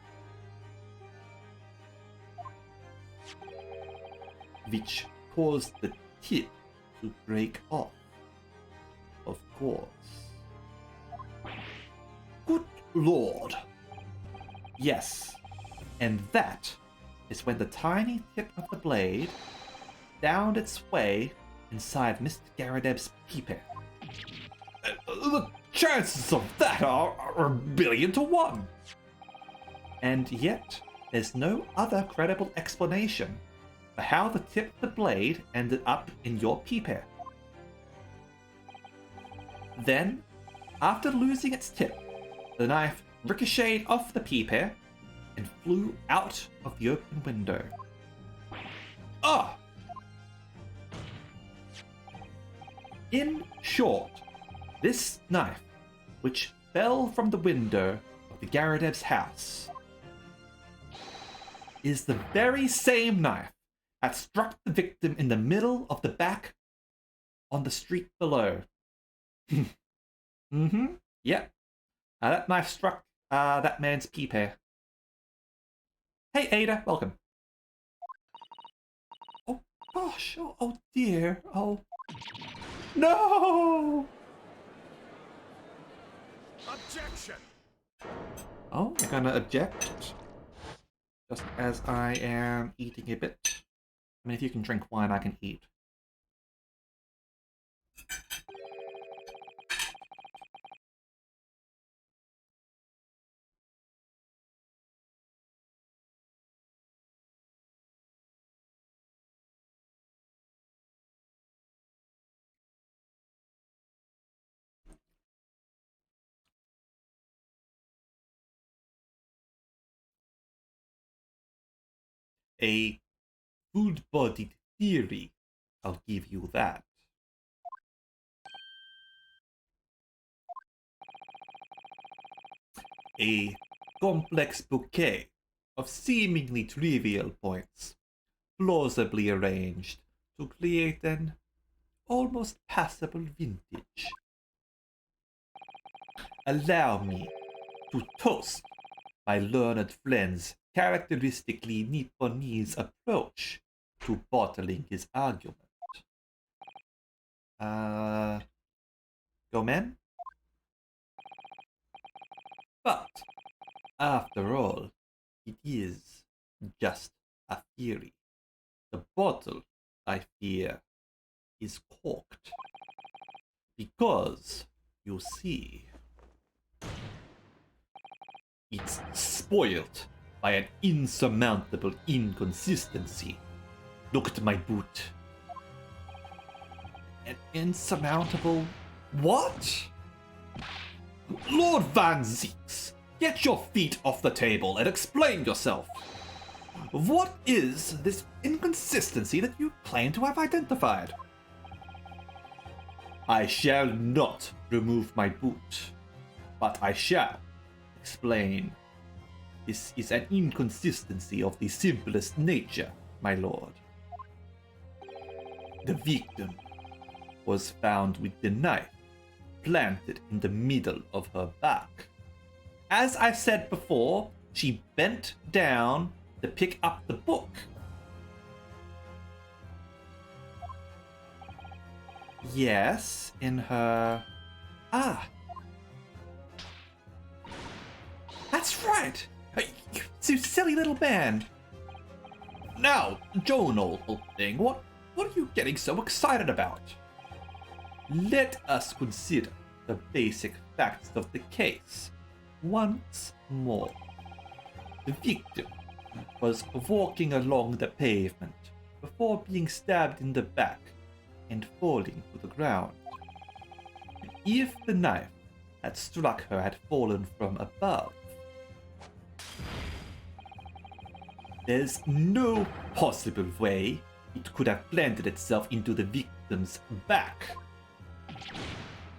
Which caused the tip to break off, of course. Good lord. Yes, and that is when the tiny tip of the blade found its way inside Mr. Garadeb's peepee. The chances of that are a billion to one. And yet, there's no other credible explanation for how the tip of the blade ended up in your peepee. Then, after losing its tip, the knife ricocheted off the peepee and flew out of the open window. Ah! In short, this knife, which fell from the window of the Garadeb's house, is the very same knife that struck the victim in the middle of the back on the street below. Yep. That knife struck that man's peepee. Hey, Ada, welcome. Oh, gosh. Oh, dear. Oh. No! Objection! Oh, you're gonna object? Just as I am eating a bit. I mean, if you can drink wine, I can eat. A full-bodied theory, I'll give you that. A complex bouquet of seemingly trivial points, plausibly arranged to create an almost passable vintage. Allow me to toast my learned friend's characteristically Nipponese approach to bottling his argument. Gomen? But, after all, it is just a theory. The bottle, I fear, is corked. Because, you see, it's spoiled by an insurmountable inconsistency. Look at my boot. An insurmountable what? Lord Van Zeeks, get your feet off the table and explain yourself. What is this inconsistency that you claim to have identified? I shall not remove my boot, but I shall explain. This is an inconsistency of the simplest nature, my lord. The victim was found with the knife planted in the middle of her back. As I said before, she bent down to pick up the book. Yes, in her... Ah. That's right! You silly little man! Now, Joan, old thing, what are you getting so excited about? Let us consider the basic facts of the case once more. The victim was walking along the pavement before being stabbed in the back and falling to the ground. If the knife had struck her had fallen from above, there's no possible way it could have planted itself into the victim's back.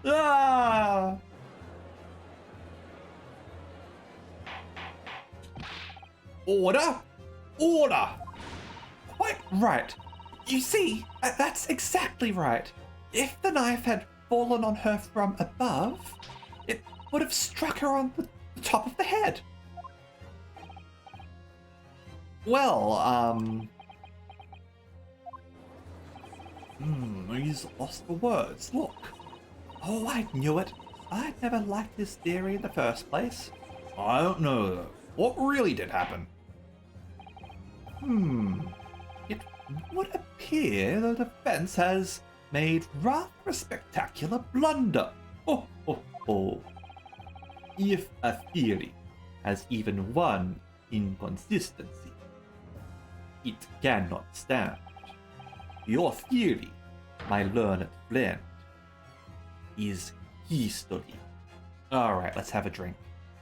Ah! Order! Order! Quite right. You see, that's exactly right. If the knife had fallen on her from above, it would have struck her on the top of the head. Well, he's lost for words. Look. Oh, I knew it. I'd never liked this theory in the first place. I don't know, though. What really did happen? It would appear the defense has made rather a spectacular blunder. Oh. If a theory has even one inconsistency, it cannot stand. Your theory, my learned friend, is history. Alright, let's have a drink.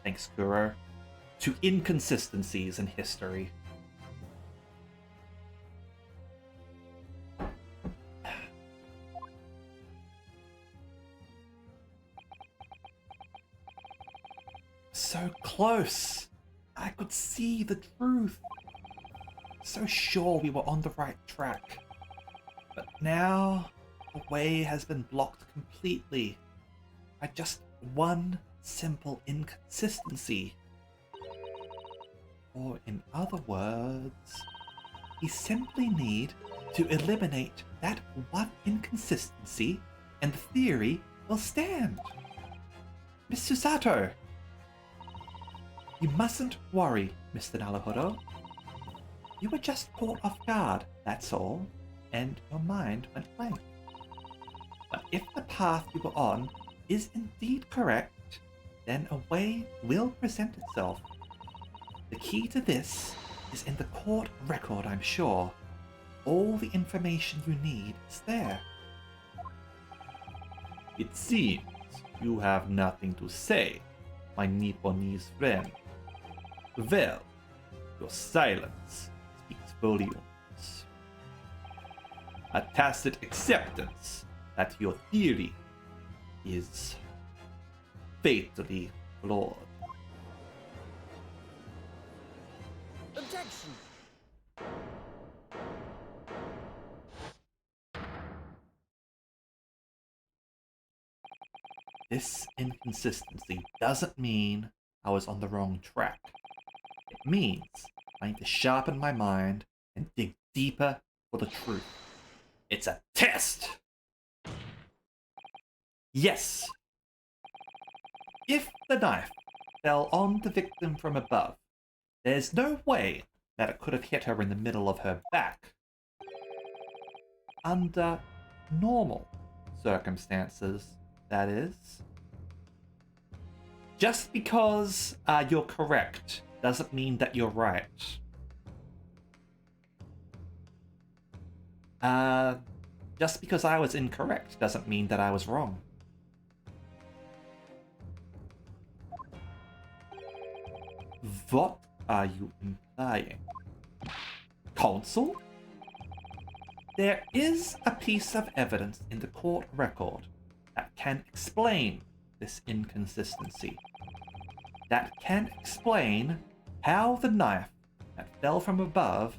Thanks, Kuro. To inconsistencies in history. So close! I could see the truth. So sure we were on the right track. But now, the way has been blocked completely by just one simple inconsistency. Or in other words, we simply need to eliminate that one inconsistency and the theory will stand. Miss Susato! You mustn't worry, Mr. Naruhodo. You were just caught off guard, that's all, and your mind went blank. But if the path you were on is indeed correct, then a way will present itself. The key to this is in the court record, I'm sure. All the information you need is there. It seems you have nothing to say, my Nipponese friend. Well, your silence speaks volumes. A tacit acceptance that your theory is fatally flawed. Objection! This inconsistency doesn't mean I was on the wrong track. It means I need to sharpen my mind and dig deeper for the truth. It's a test! Yes! If the knife fell on the victim from above, there's no way that it could have hit her in the middle of her back. Under normal circumstances, that is. Just because you're correct doesn't mean that you're right. Just because I was incorrect doesn't mean that I was wrong. What are you implying? Counsel? There is a piece of evidence in the court record that can explain this inconsistency. That can explain how the knife that fell from above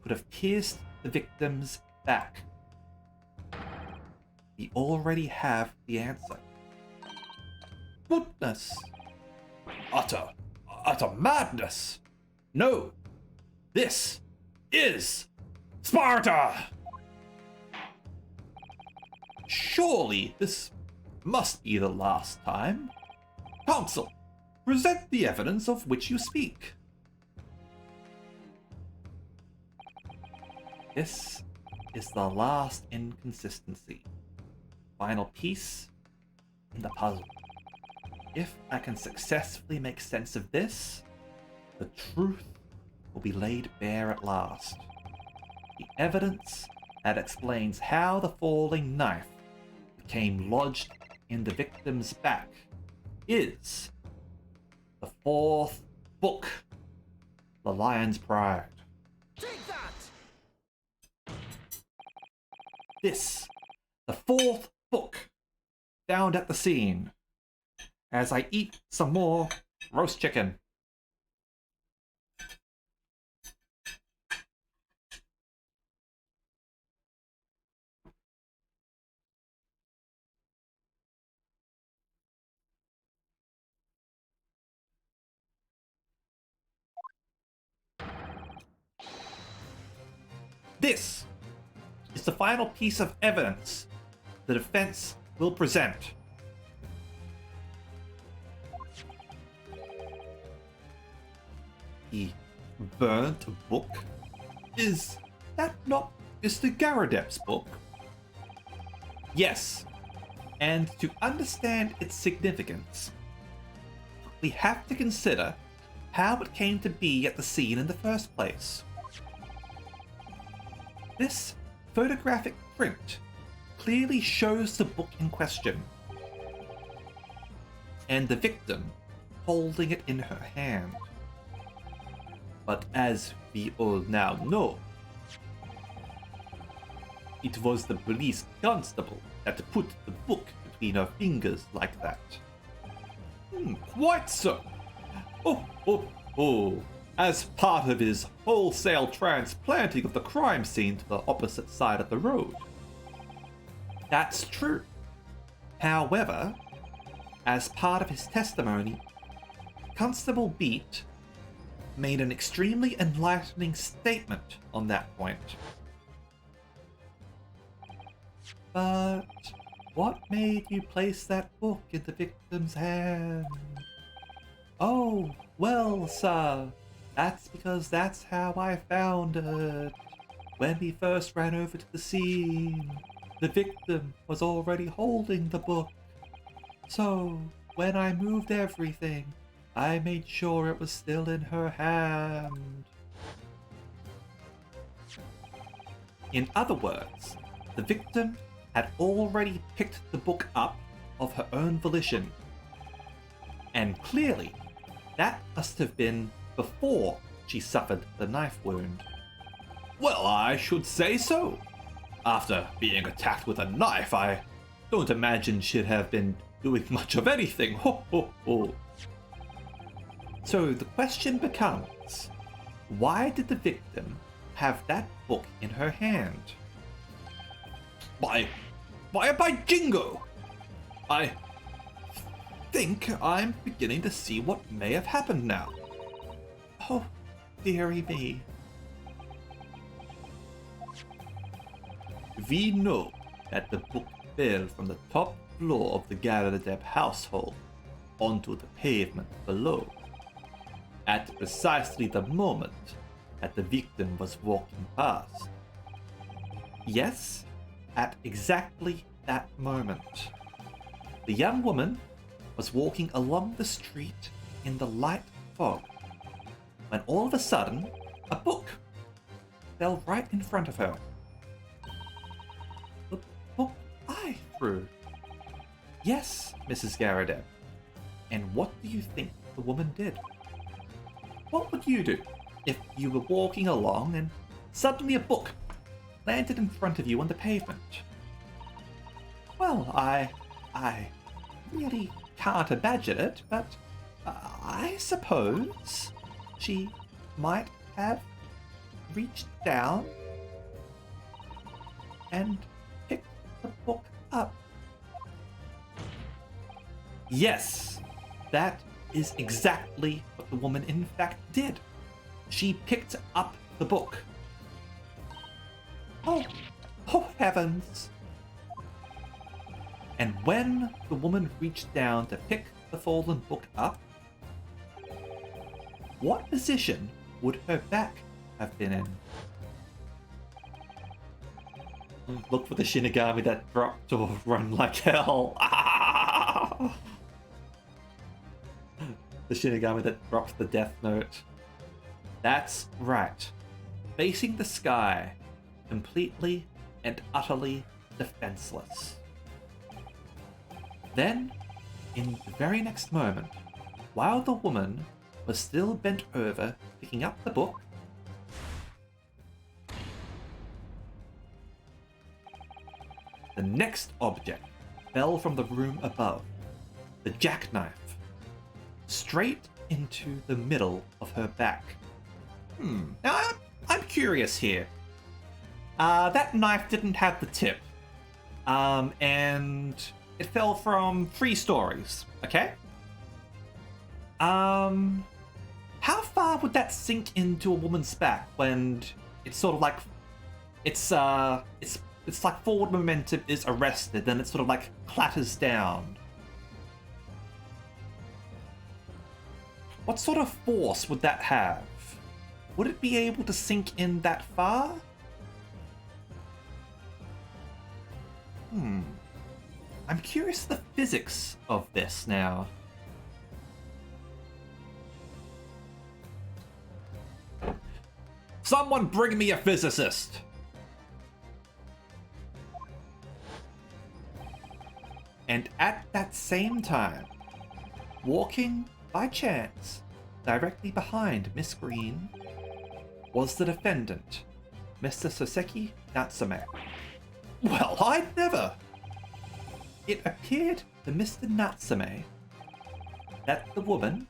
could have pierced the victim's back. We already have the answer. Goodness! Utter madness! No! This is Sparta! Surely this must be the last time. Counsel, present the evidence of which you speak. This is the last inconsistency. Final piece in the puzzle. If I can successfully make sense of this, the truth will be laid bare at last. The evidence that explains how the falling knife became lodged in the victim's back is the fourth book, The Lion's Pride. Take that! This, the fourth book, found at the scene, as I eat some more roast chicken. This is the final piece of evidence the defense will present. The burnt book? Is that not Mr. Garadep's book? Yes, and to understand its significance, we have to consider how it came to be at the scene in the first place. This photographic print clearly shows the book in question, and the victim holding it in her hand. But as we all now know, it was the police constable that put the book between her fingers like that. Quite so. Oh. As part of his wholesale transplanting of the crime scene to the opposite side of the road. That's true. However, as part of his testimony, Constable Beat made an extremely enlightening statement on that point. But what made you place that book in the victim's hand? Oh, well, sir, that's because that's how I found it. When we first ran over to the scene, the victim was already holding the book. So, when I moved everything, I made sure it was still in her hand. In other words, the victim had already picked the book up of her own volition. And clearly, that must have been before she suffered the knife wound. Well, I should say so. After being attacked with a knife, I don't imagine she'd have been doing much of anything. Ho ho ho. So the question becomes, why did the victim have that book in her hand? By jingo! I think I'm beginning to see what may have happened now. Oh, dearie me. We know that the book fell from the top floor of the Garadeb household onto the pavement below, at precisely the moment that the victim was walking past. Yes, at exactly that moment. The young woman was walking along the street in the light fog, when all of a sudden, a book fell right in front of her. The book I threw. Yes, Mrs. Garadeb. And what do you think the woman did? What would you do if you were walking along and suddenly a book landed in front of you on the pavement? Well, I really can't imagine it, but I suppose she might have reached down and picked the book up. Yes, that is exactly what the woman in fact did. She picked up the book. Oh heavens! And when the woman reached down to pick the fallen book up, what position would her back have been in? Look for the Shinigami that dropped or run like hell. Ah! The Shinigami that dropped the Death Note. That's right. Facing the sky, completely and utterly defenseless. Then, in the very next moment, while the woman was still bent over picking up the book, the next object fell from the room above, the jackknife, straight into the middle of her back. Now I'm curious here. That knife didn't have the tip, and it fell from 3 stories. Okay. How far would that sink into a woman's back when it's sort of like it's like forward momentum is arrested, then it sort of like clatters down? What sort of force would that have? Would it be able to sink in that far? I'm curious the physics of this now. Someone bring me a physicist! And at that same time, walking by chance directly behind Miss Green, was the defendant, Mr. Soseki Natsume. Well, I'd never! It appeared to Mr. Natsume that the woman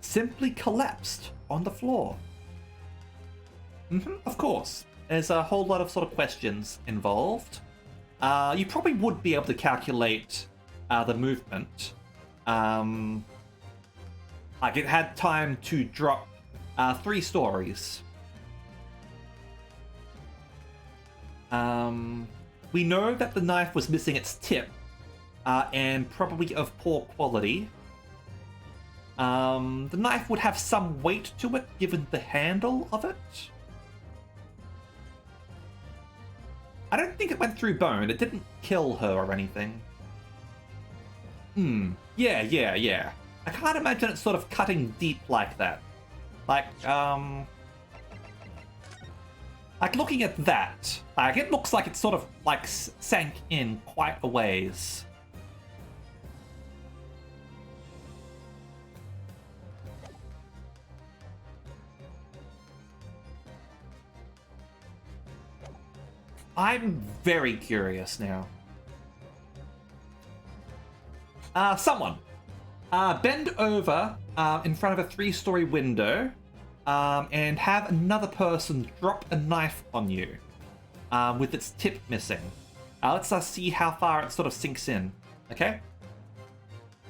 simply collapsed on the floor. Of course. There's a whole lot of sort of questions involved. You probably would be able to calculate the movement. Like it had time to drop 3 stories. We know that the knife was missing its tip, and probably of poor quality. The knife would have some weight to it, given the handle of it. I don't think it went through bone. It didn't kill her or anything. Yeah. I can't imagine it sort of cutting deep like that. Like looking at that, like it looks like it sort of like sank in quite a ways. I'm very curious now. Someone. Bend over in front of a 3-story window and have another person drop a knife on you with its tip missing. Let's see how far it sort of sinks in, okay?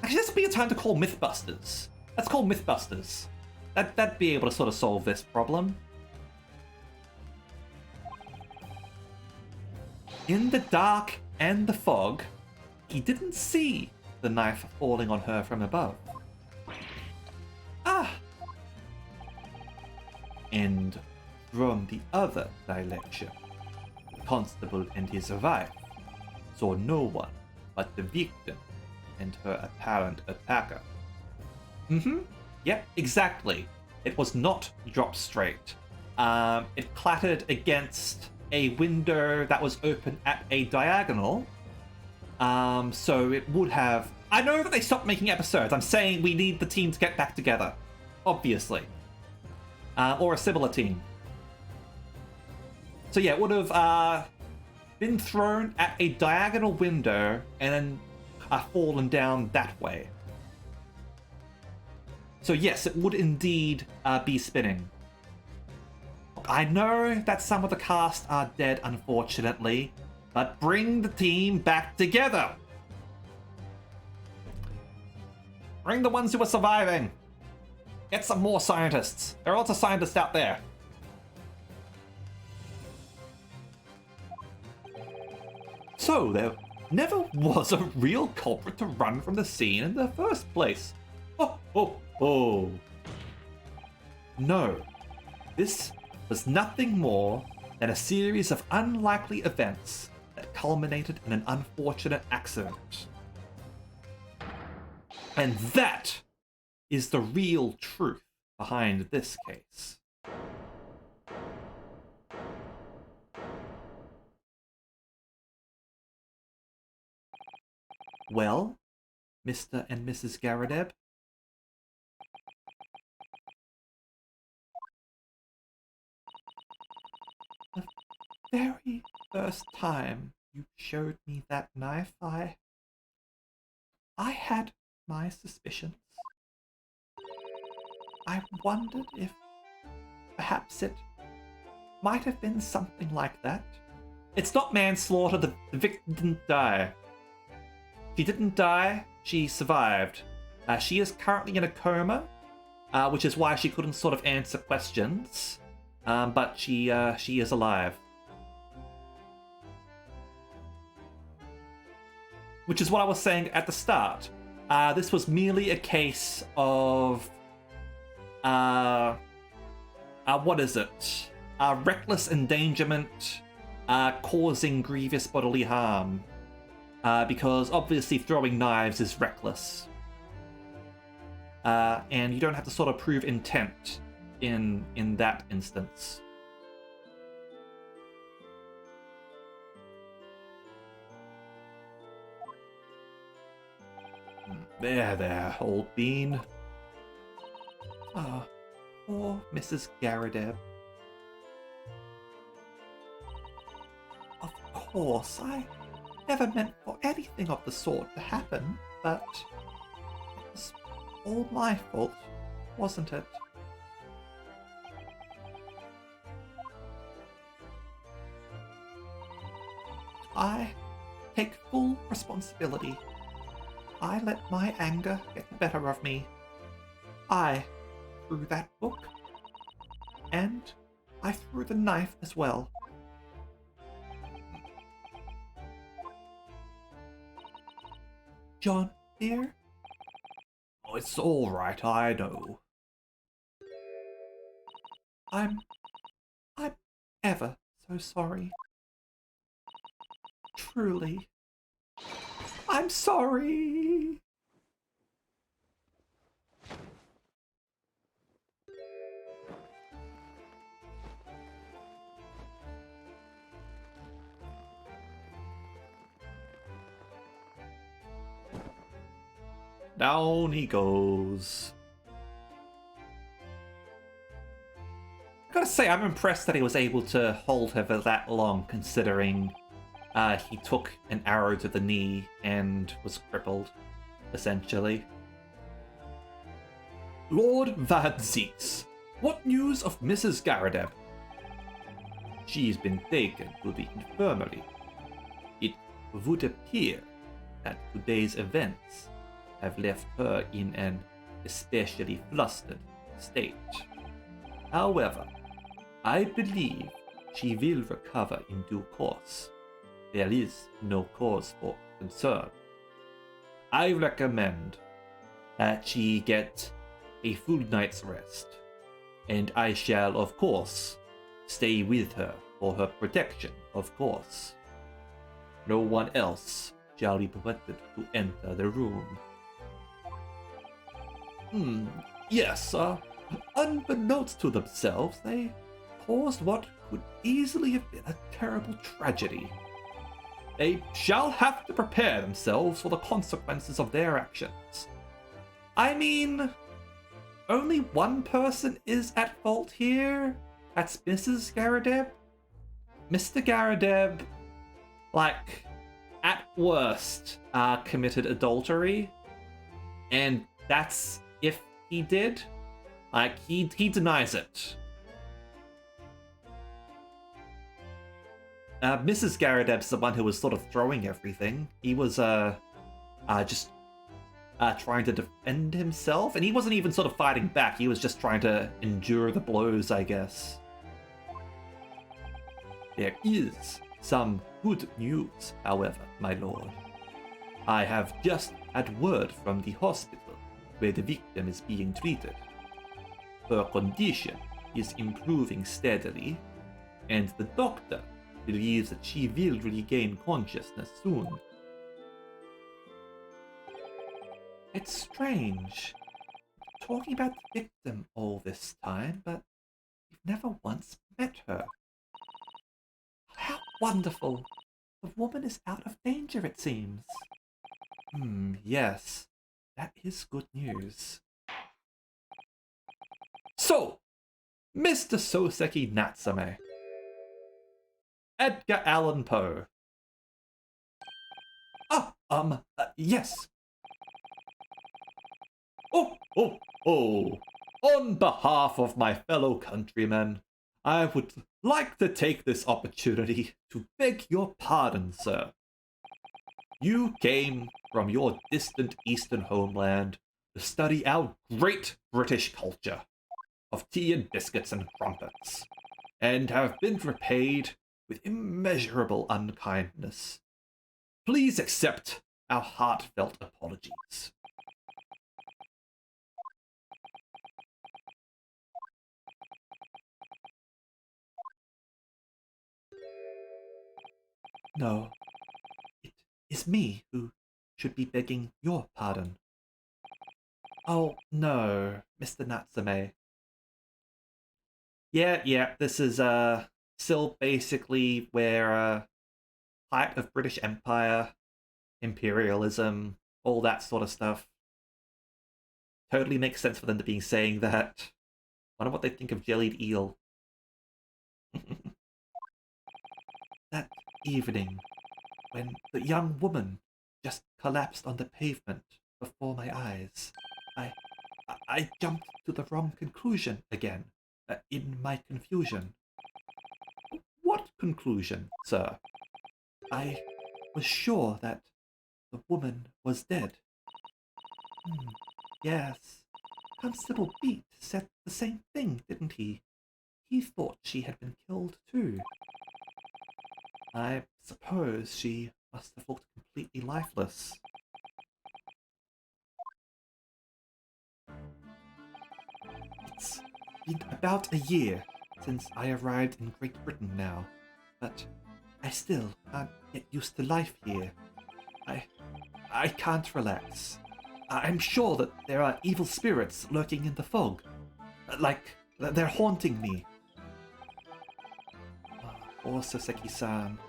Actually, this would be a time to call Mythbusters. Let's call Mythbusters. That'd be able to sort of solve this problem. In the dark and the fog, he didn't see the knife falling on her from above. Ah! And from the other direction, the constable and his wife saw no one but the victim and her apparent attacker. Yep, exactly. It was not dropped straight. It clattered against a window that was open at a diagonal. So it would have... I know that they stopped making episodes. I'm saying we need the team to get back together. Obviously. Or a similar team. So yeah, it would have been thrown at a diagonal window and then fallen down that way. So yes, it would indeed be spinning. I know that some of the cast are dead, unfortunately, but bring the team back together. Bring the ones who are surviving. Get some more scientists. There are lots of scientists out there. So there never was a real culprit to run from the scene in the first place. Oh. No. This was nothing more than a series of unlikely events that culminated in an unfortunate accident. And that is the real truth behind this case. Well, Mr. and Mrs. Garadeb? The very first time you showed me that knife, I had my suspicions. I wondered if perhaps it might have been something like that. It's not manslaughter. The victim didn't die. She didn't die. She survived. She is currently in a coma, which is why she couldn't sort of answer questions. But she is alive. Which is what I was saying at the start. This was merely a case of... what is it? Reckless endangerment causing grievous bodily harm. Because obviously throwing knives is reckless. And you don't have to sort of prove intent in that instance. There, old bean. Ah, poor Mrs. Garadeb. Of course, I never meant for anything of the sort to happen, but it was all my fault, wasn't it? I take full responsibility. I let my anger get the better of me. I threw that book, and I threw the knife as well. John, dear? Oh, it's all right, I know. I'm ever so sorry. Truly. I'm sorry. Down he goes. I gotta must say, I'm impressed that he was able to hold her for that long, considering he took an arrow to the knee and was crippled, essentially. Lord Vadzix, what news of Mrs. Garadeb? She's been taken to the infirmary. It would appear that today's events have left her in an especially flustered state. However, I believe she will recover in due course. There is no cause for concern. I recommend that she get a full night's rest, and I shall, of course, stay with her for her protection, of course. No one else shall be permitted to enter the room. Yes, unbeknownst to themselves, they caused what could easily have been a terrible tragedy. They shall have to prepare themselves for the consequences of their actions. I mean, only one person is at fault here. That's Mrs. Garadeb. Mr. Garadeb, like, at worst, committed adultery. And that's if he did. Like, he denies it. Mrs. Garadeb's the one who was sort of throwing everything. He was, just trying to defend himself, and he wasn't even sort of fighting back. He was just trying to endure the blows, I guess. There is some good news, however, my lord. I have just had word from the hospital where the victim is being treated. Her condition is improving steadily, and the doctor believes that she will regain consciousness soon. It's strange. Talking about the victim all this time, but we've never once met her. How wonderful! The woman is out of danger, it seems. Yes. That is good news. So, Mr. Soseki Natsume. Edgar Allan Poe. Yes. Oh. On behalf of my fellow countrymen, I would like to take this opportunity to beg your pardon, sir. You came from your distant eastern homeland to study our great British culture of tea and biscuits and crumpets, and have been repaid with immeasurable unkindness. Please accept our heartfelt apologies. No, it is me who should be begging your pardon. Oh, no, Mr. Natsume. Yeah, this is, still basically where, height of British Empire, imperialism, all that sort of stuff. Totally makes sense for them to be saying that. Wonder what they think of jellied eel. That evening, when the young woman just collapsed on the pavement before my eyes, I jumped to the wrong conclusion again, in my confusion. What conclusion, sir? I was sure that the woman was dead. Yes. Constable Beat said the same thing, didn't he? He thought she had been killed too. I suppose she must have looked completely lifeless. It's been about a year since I arrived in Great Britain now, but I still can't get used to life here. I can't relax. I'm sure that there are evil spirits lurking in the fog. Like, they're haunting me. Poor Soseki-san.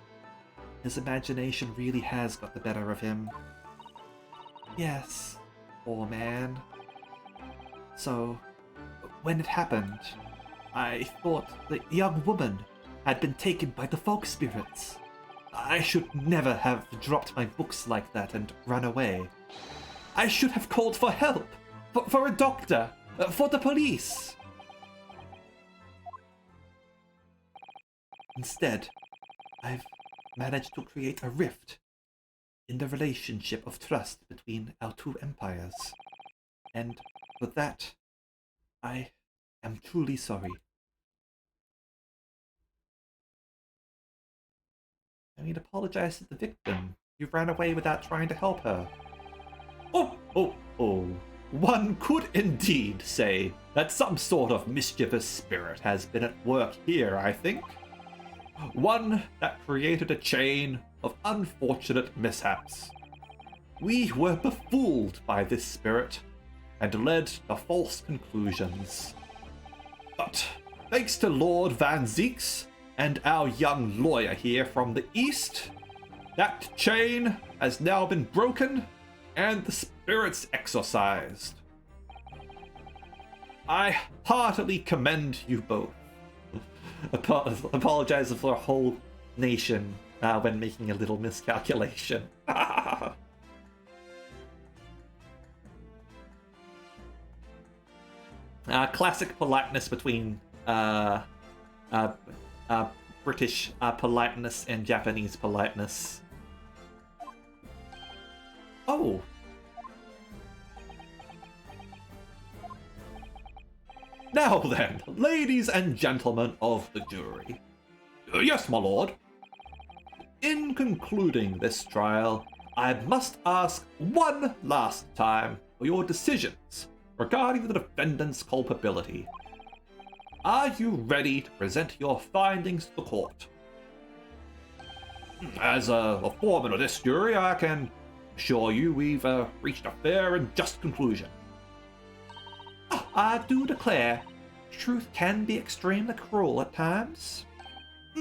His imagination really has got the better of him. Yes, poor man. So, when it happened, I thought the young woman had been taken by the fog spirits. I should never have dropped my books like that and run away. I should have called for help, for a doctor, for the police. Instead, I've managed to create a rift in the relationship of trust between our two empires. And for that, I am truly sorry. I mean, apologize to the victim. You ran away without trying to help her. Oh. One could indeed say that some sort of mischievous spirit has been at work here, I think. One that created a chain of unfortunate mishaps. We were befooled by this spirit and led to false conclusions. But thanks to Lord Van Zeeks and our young lawyer here from the east, that chain has now been broken and the spirits exorcised. I heartily commend you both. Apologize for a whole nation when making a little miscalculation. Classic politeness between British politeness and Japanese politeness. Oh. Now then, ladies and gentlemen of the jury. Yes, my lord. In concluding this trial, I must ask one last time for your decisions regarding the defendant's culpability. Are you ready to present your findings to the court? As a foreman of this jury, I can assure you we've reached a fair and just conclusion. I do declare, truth can be extremely cruel at times.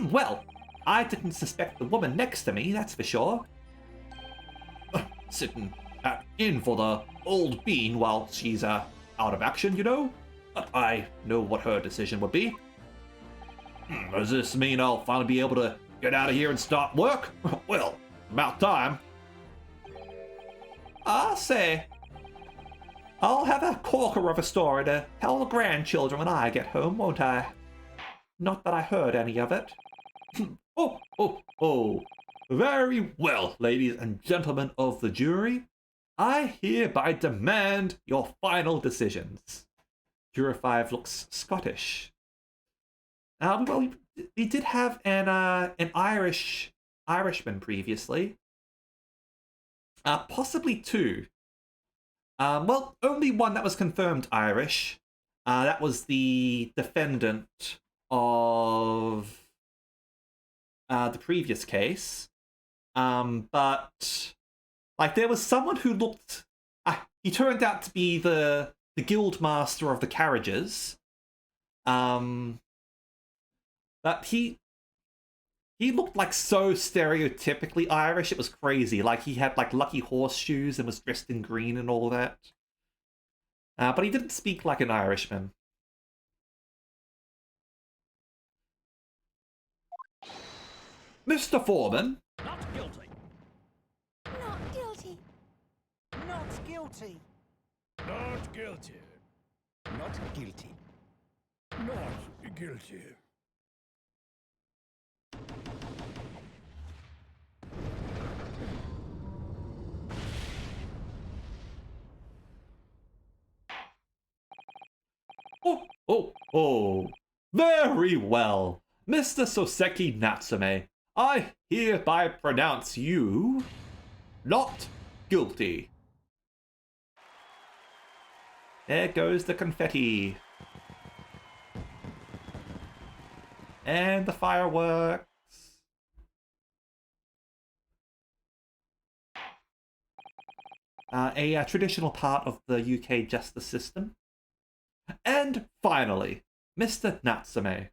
Well, I didn't suspect the woman next to me, that's for sure. Sitting in for the old bean while she's out of action, you know? But I know what her decision would be. Does this mean I'll finally be able to get out of here and start work? Well, about time. I say, I'll have a corker of a story to tell the grandchildren when I get home, won't I? Not that I heard any of it. Oh. Very well, ladies and gentlemen of the jury. I hereby demand your final decisions. Juror 5 looks Scottish. Well, he did have an Irishman previously. Possibly two. Well, only one that was confirmed Irish. That was the defendant of the previous case. But like there was someone who looked. He turned out to be the guild master of the carriages. But he looked like so stereotypically Irish, it was crazy. Like he had like lucky horseshoes and was dressed in green and all that. But he didn't speak like an Irishman. Mr. Foreman. Not guilty. Not guilty. Not guilty. Not guilty. Not guilty. Not guilty. Oh. Very well. Mr. Soseki Natsume, I hereby pronounce you not guilty. There goes the confetti. And the fireworks. A traditional part of the UK justice system. And finally, Mr. Natsume.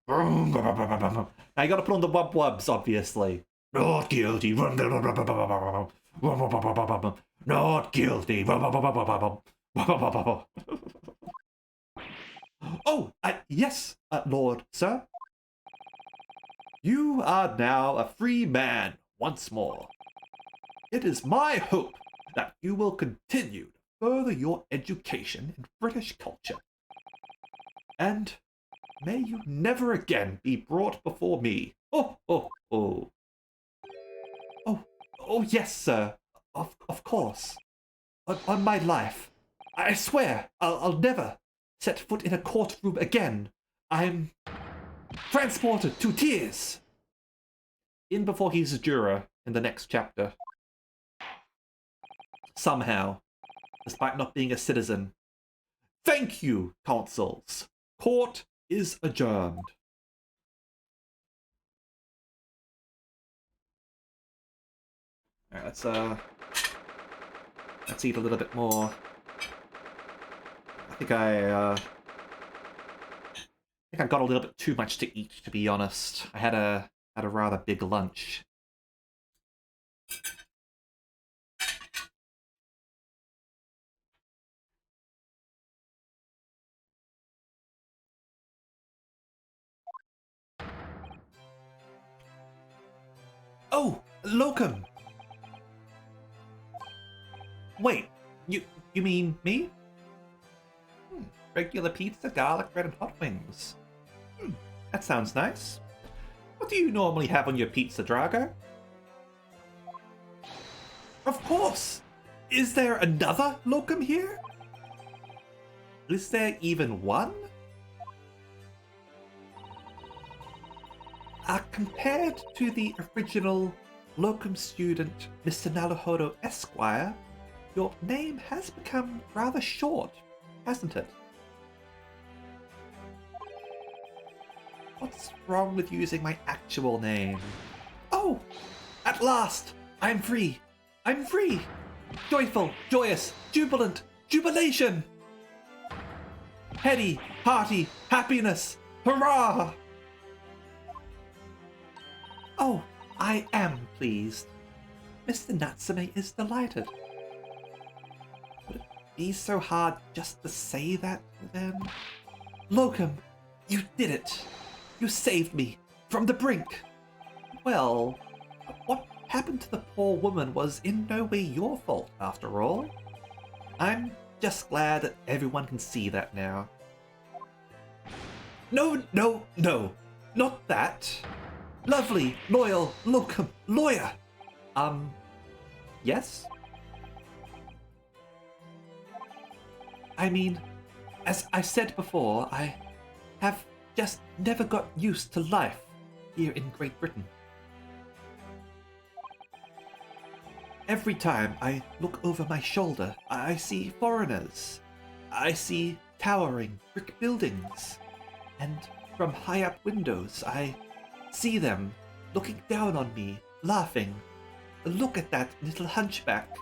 Now you gotta put on the wub-wubs, obviously. Not guilty. Not guilty. Oh, yes, Lord, sir. You are now a free man once more. It is my hope that you will continue to further your education in British culture. And may you never again be brought before me. Oh, oh, oh. Oh, yes, sir. Of course. On my life. I swear, I'll never set foot in a courtroom again. I'm transported to tears. In before he's a juror in the next chapter. Somehow, despite not being a citizen. Thank you, consuls. Court is adjourned. Alright, let's eat a little bit more. I think I got a little bit too much to eat, to be honest. I had a rather big lunch. Oh, Locum. Wait, you mean me? Regular pizza, garlic bread, and hot wings. That sounds nice. What do you normally have on your pizza, Drago? Of course! Is there another Locum here? Is there even one? Compared to the original Locum student, Mr. Naruhodo Esquire, your name has become rather short, hasn't it? What's wrong with using my actual name? Oh! At last! I'm free! I'm free! Joyful, joyous, jubilant, jubilation! Heady, hearty, happiness! Hurrah! Oh, I am pleased. Mr. Natsume is delighted. Would it be so hard just to say that to them? Locum, you did it! You saved me from the brink! Well, what happened to the poor woman was in no way your fault, after all. I'm just glad that everyone can see that now. No, not that! Lovely, loyal, Locum, lawyer! Yes? I mean, as I said before, I have just never got used to life here in Great Britain. Every time I look over my shoulder, I see foreigners. I see towering brick buildings. And from high up windows, I see them looking down on me, laughing. Look at that little hunchback.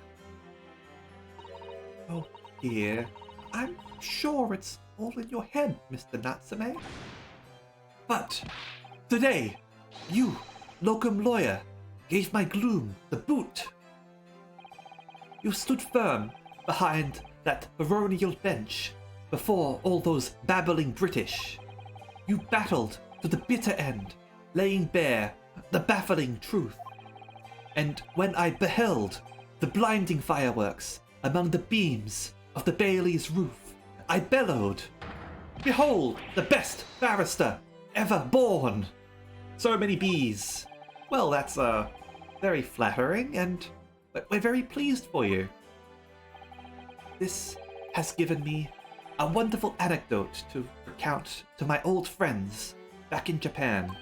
Oh dear, I'm sure it's all in your head, Mr. Natsume. But today, you, Locum lawyer, gave my gloom the boot. You stood firm behind that baronial bench before all those babbling British. You battled to the bitter end, laying bare the baffling truth. And when I beheld the blinding fireworks among the beams of the Bailey's roof, I bellowed, "Behold the best barrister ever born!" So many bees. Well, that's very flattering, and we're very pleased for you. This has given me a wonderful anecdote to recount to my old friends back in Japan.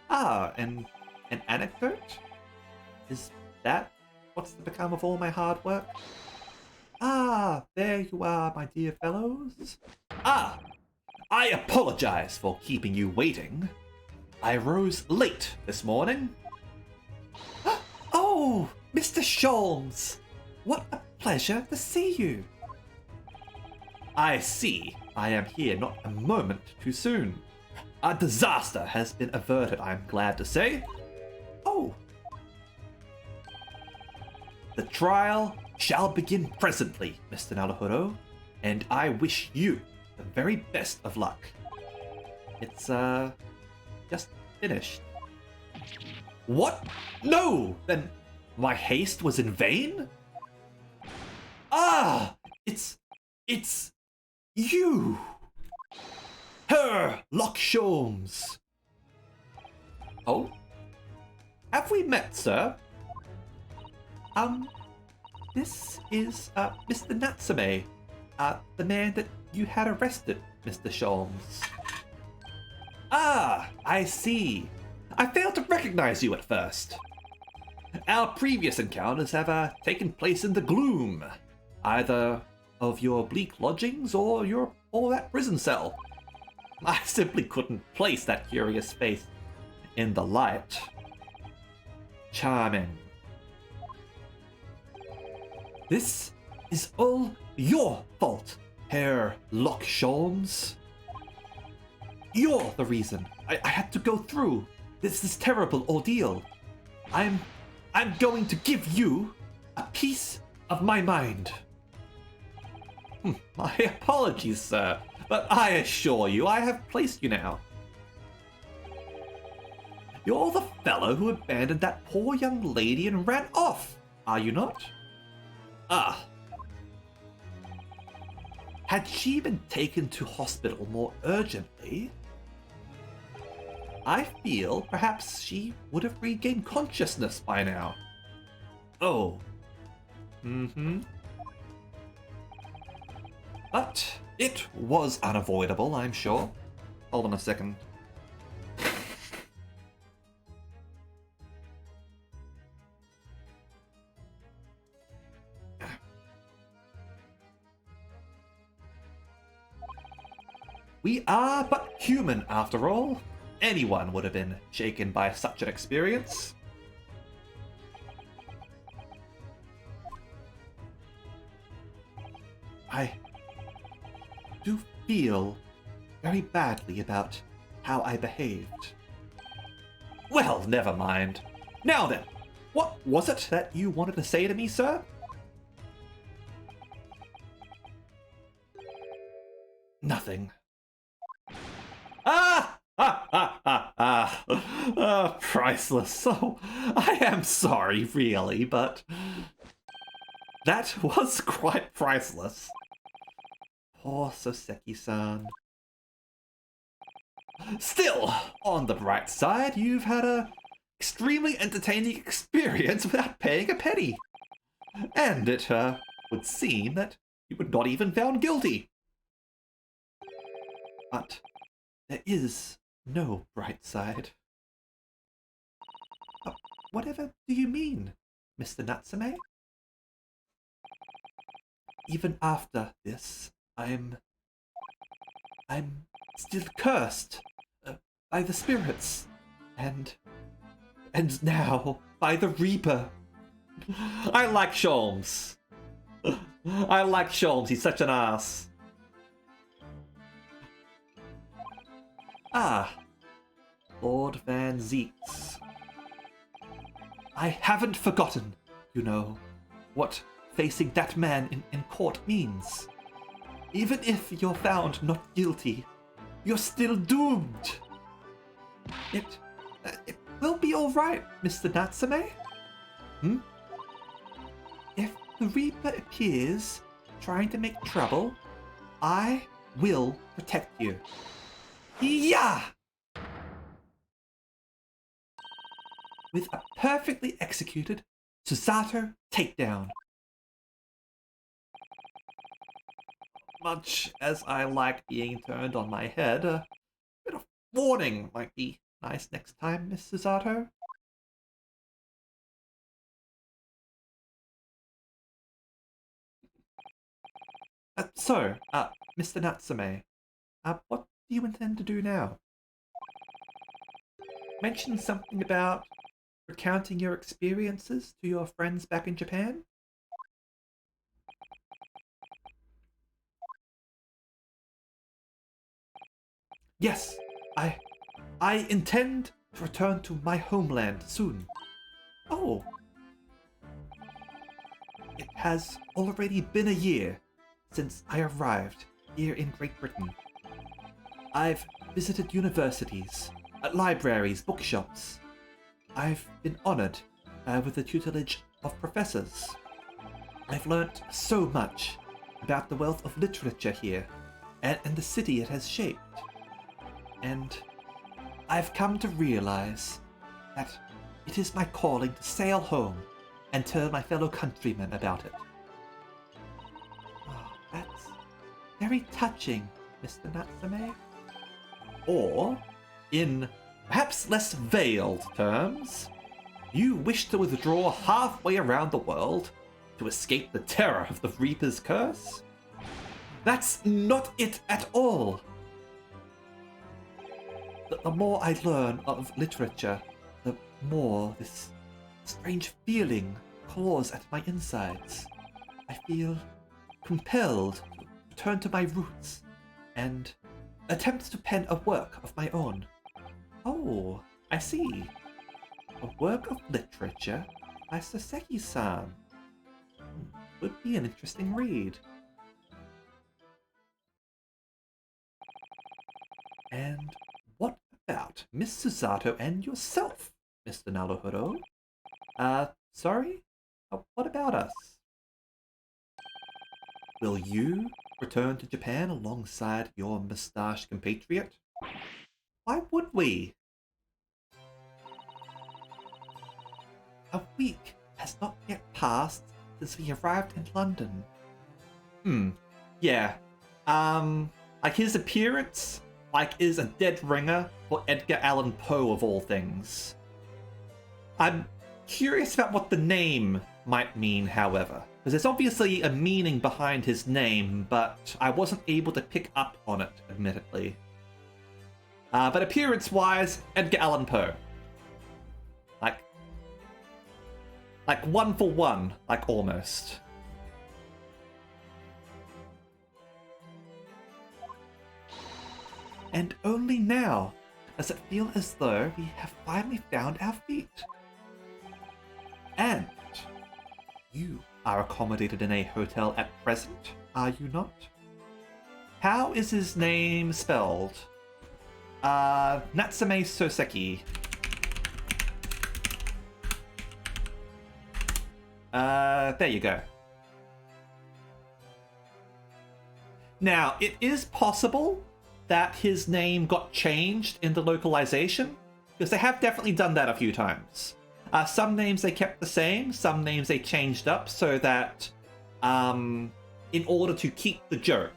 Ah, an anecdote? Is that what's to become of all my hard work? Ah, there you are, my dear fellows. Ah, I apologize for keeping you waiting. I rose late this morning. Oh, Mr. Sholmes! What a pleasure to see you. I see I am here not a moment too soon. A disaster has been averted, I'm glad to say. Oh. The trial shall begin presently, Mr. Naruhodo, and I wish you the very best of luck. It's, just finished. What? No! Then my haste was in vain? Ah! It's you! Herr Loch Sholmes! Oh? Have we met, sir? This is, Mr. Natsume, the man that you had arrested, Mr. Sholmes. Ah, I see. I failed to recognize you at first. Our previous encounters have, taken place in the gloom, either of your bleak lodgings or that prison cell. I simply couldn't place that curious face in the light. Charming. This is all your fault, Herr Loch Sholmes. You're the reason I had to go through this terrible ordeal. I'm going to give you a piece of my mind. My apologies, sir, but I assure you I have placed you now. You're the fellow who abandoned that poor young lady and ran off, are you not? Ah. Had she been taken to hospital more urgently, I feel perhaps she would have regained consciousness by now. Oh. But it was unavoidable, I'm sure. Hold on a second. We are but human, after all. Anyone would have been shaken by such an experience. I do feel very badly about how I behaved. Well, never mind. Now then, what was it that you wanted to say to me, sir? Nothing. Priceless. Oh, I am sorry, really, but that was quite priceless. Poor Soseki-san. Still, on the bright side, you've had a extremely entertaining experience without paying a penny. And it would seem that you were not even found guilty. But there is no bright side. Whatever do you mean, Mr. Natsume? Even after this, I'm still cursed by the spirits, and now by the Reaper. I like Sholmes. I like Sholmes. He's such an ass. Ah, Lord Van Zeeks. I haven't forgotten, you know, what facing that man in court means. Even if you're found not guilty, you're still doomed. It will be all right, Mr. Natsume. If the Reaper appears trying to make trouble, I will protect you. Yeah! With a perfectly executed Susato takedown. Much as I like being turned on my head, a bit of warning might be nice next time, Miss Susato. So, Mr. Natsume, what do you intend to do now? Mention something about recounting your experiences to your friends back in Japan? Yes, I intend to return to my homeland soon. Oh. It has already been a year since I arrived here in Great Britain. I've visited universities, libraries, bookshops. I've been honoured with the tutelage of professors. I've learnt so much about the wealth of literature here and the city it has shaped. And I've come to realise that it is my calling to sail home and tell my fellow countrymen about it. Oh, that's very touching, Mr. Natsume. Or, in perhaps less veiled terms, you wish to withdraw halfway around the world to escape the terror of the Reaper's curse? That's not it at all. The more I learn of literature, the more this strange feeling claws at my insides. I feel compelled to return to my roots and attempt to pen a work of my own. Oh, I see. A work of literature by Soseki-san. Would be an interesting read. And what about Miss Susato and yourself, Mr. Naruhodo? Sorry? What about us? Will you return to Japan alongside your mustached compatriot? Why would we? A week has not yet passed since we arrived in London. Yeah. Like his appearance, is a dead ringer for Edgar Allan Poe of all things. I'm curious about what the name might mean, however, because there's obviously a meaning behind his name, but I wasn't able to pick up on it, admittedly. But appearance-wise, Edgar Allan Poe. Like one for one, almost. And only now does it feel as though we have finally found our feet. And you are accommodated in a hotel at present, are you not? How is his name spelled? Natsume Soseki. There you go. Now, it is possible that his name got changed in the localization, because they have definitely done that a few times. Some names they kept the same, some names they changed up so that, in order to keep the joke.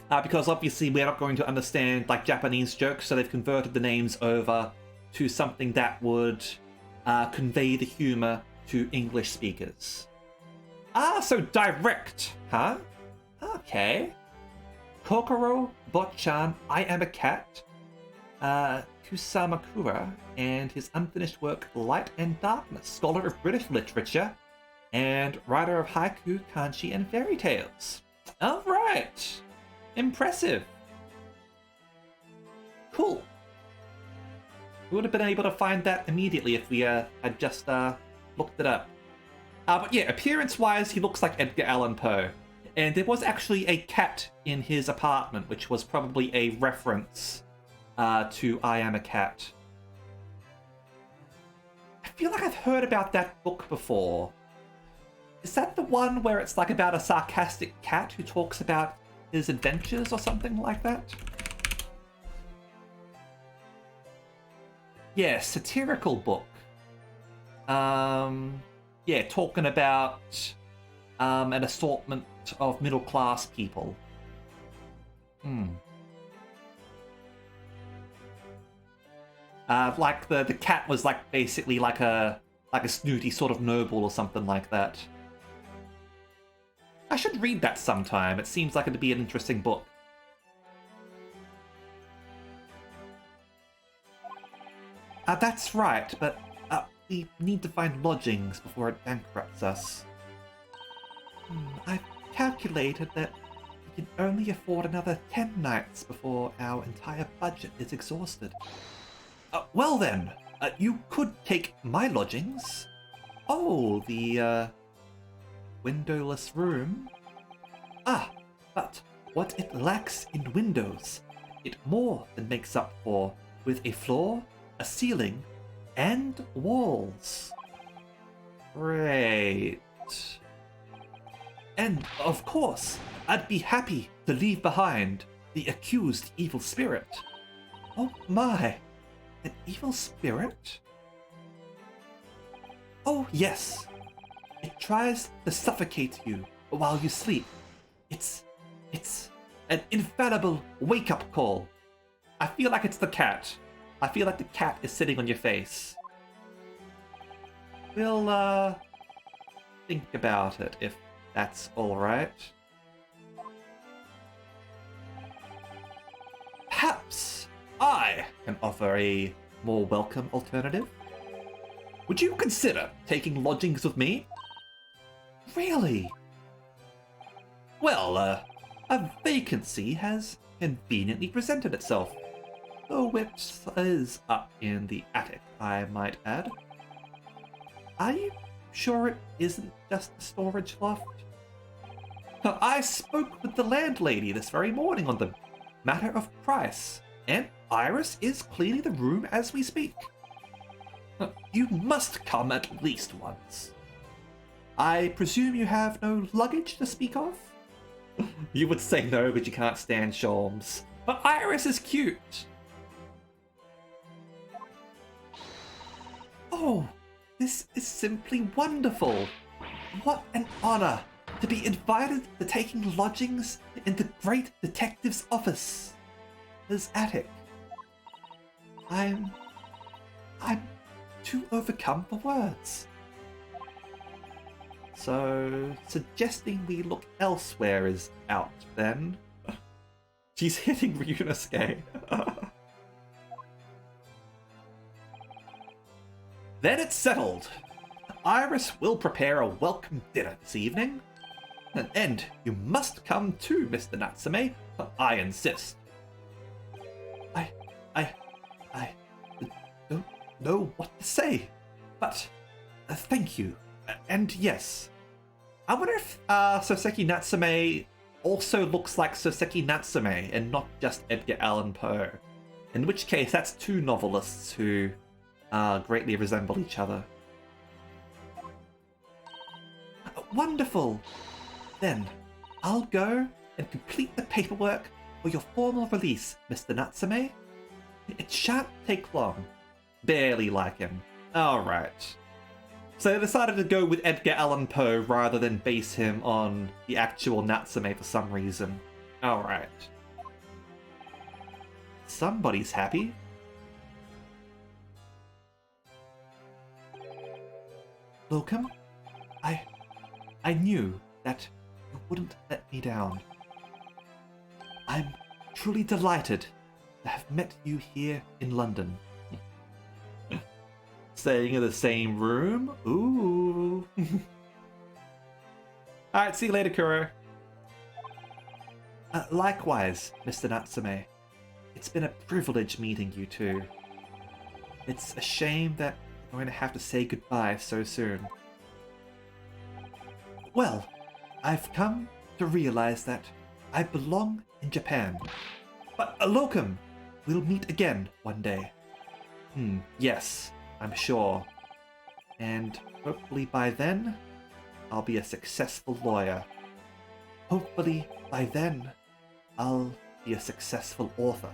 Because obviously we're not going to understand, Japanese jokes, so they've converted the names over to something that would convey the humor to English speakers. So direct, huh? Okay. Kokoro, Botchan, I Am a Cat, Kusamakura, and his unfinished work Light and Darkness, scholar of British literature, and writer of haiku, kanji, and fairy tales. Alright! Impressive! Cool. We would have been able to find that immediately if we had just looked it up. But yeah, appearance-wise, he looks like Edgar Allan Poe. And there was actually a cat in his apartment, which was probably a reference to I Am a Cat. I feel like I've heard about that book before. Is that the one where it's about a sarcastic cat who talks about his adventures or something like that? Yeah, satirical book. Yeah, talking about an assortment of middle-class people. The cat was basically like a snooty sort of noble or something like that. I should read that sometime. It seems like it'd be an interesting book. That's right, but we need to find lodgings before it bankrupts us. I've calculated that we can only afford another 10 nights before our entire budget is exhausted. Well then, you could take my lodgings. Oh, the windowless room. Ah, but what it lacks in windows, it more than makes up for with a floor, a ceiling, and walls. Great. And of course, I'd be happy to leave behind the accused evil spirit. Oh my, an evil spirit? Oh yes, it tries to suffocate you while you sleep. It's an infallible wake-up call. I feel like it's the cat. I feel like the cat is sitting on your face. We'll, think about it if that's alright. Perhaps I can offer a more welcome alternative. Would you consider taking lodgings with me? Really? Well, a vacancy has conveniently presented itself, though it is up in the attic, I might add. Are you sure it isn't just a storage loft? I spoke with the landlady this very morning on the matter of price, and Iris is cleaning the room as we speak. You must come at least once. I presume you have no luggage to speak of? You would say no, but you can't stand Sholmes. But Iris is cute. Oh, this is simply wonderful. What an honor to be invited to taking lodgings in the great detective's office. His attic. I'm too overcome for words. So, suggesting we look elsewhere is out, then. She's hitting Ryunosuke. Then it's settled. Iris will prepare a welcome dinner this evening. And you must come too, Mr. Natsume. I insist. I don't know what to say, but thank you. And yes, I wonder if Soseki Natsume also looks like Soseki Natsume and not just Edgar Allan Poe. In which case, that's two novelists who greatly resemble each other. Wonderful! Then, I'll go and complete the paperwork for your formal release, Mr. Natsume. It shan't take long. Barely like him. Alright. So they decided to go with Edgar Allan Poe rather than base him on the actual Natsume for some reason. Alright. Somebody's happy. Locum, I knew that you wouldn't let me down. I'm truly delighted to have met you here in London. Staying in the same room? Ooh. Alright, see you later, Kuro. Likewise, Mr. Natsume. It's been a privilege meeting you two. It's a shame that I'm going to have to say goodbye so soon. Well, I've come to realize that I belong in Japan. But Locum, we'll meet again one day. Yes, I'm sure. And hopefully by then, I'll be a successful lawyer. Hopefully by then, I'll be a successful author.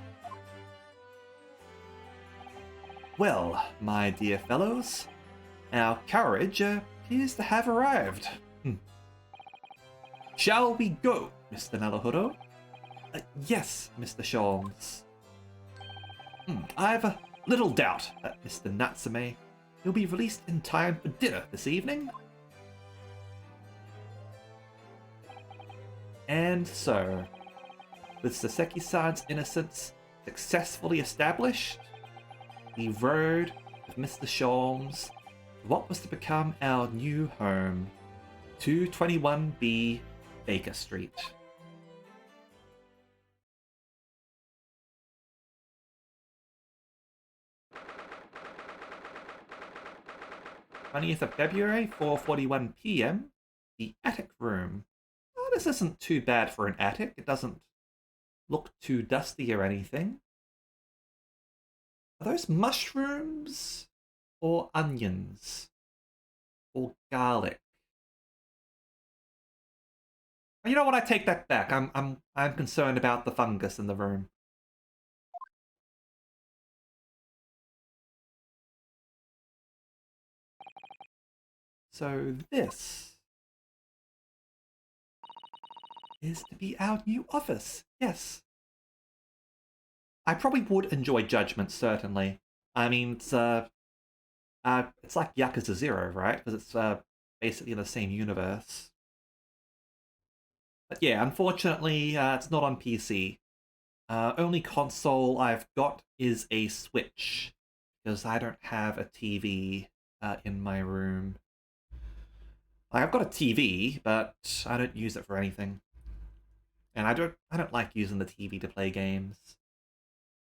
Well, my dear fellows, our carriage appears to have arrived. Shall we go, Mr. Naruhodo? Yes, Mr. Sholmes. I've little doubt that Mr. Natsume will be released in time for dinner this evening. And so, with Soseki-san's innocence successfully established, we rode with Mr. Sholmes to what was to become our new home, 221B Baker Street. '20th of February, 4:41 p.m. The attic room. this isn't too bad for an attic. It doesn't look too dusty or anything. Are those mushrooms or onions or garlic? You know what? I take that back. I'm concerned about the fungus in the room. So this is to be our new office. Yes. I probably would enjoy Judgment, certainly. I mean, it's like Yakuza 0, right? Because it's basically in the same universe. But yeah, unfortunately, it's not on PC. Only console I've got is a Switch, because I don't have a TV in my room. I've got a TV, but I don't use it for anything. And I don't like using the TV to play games.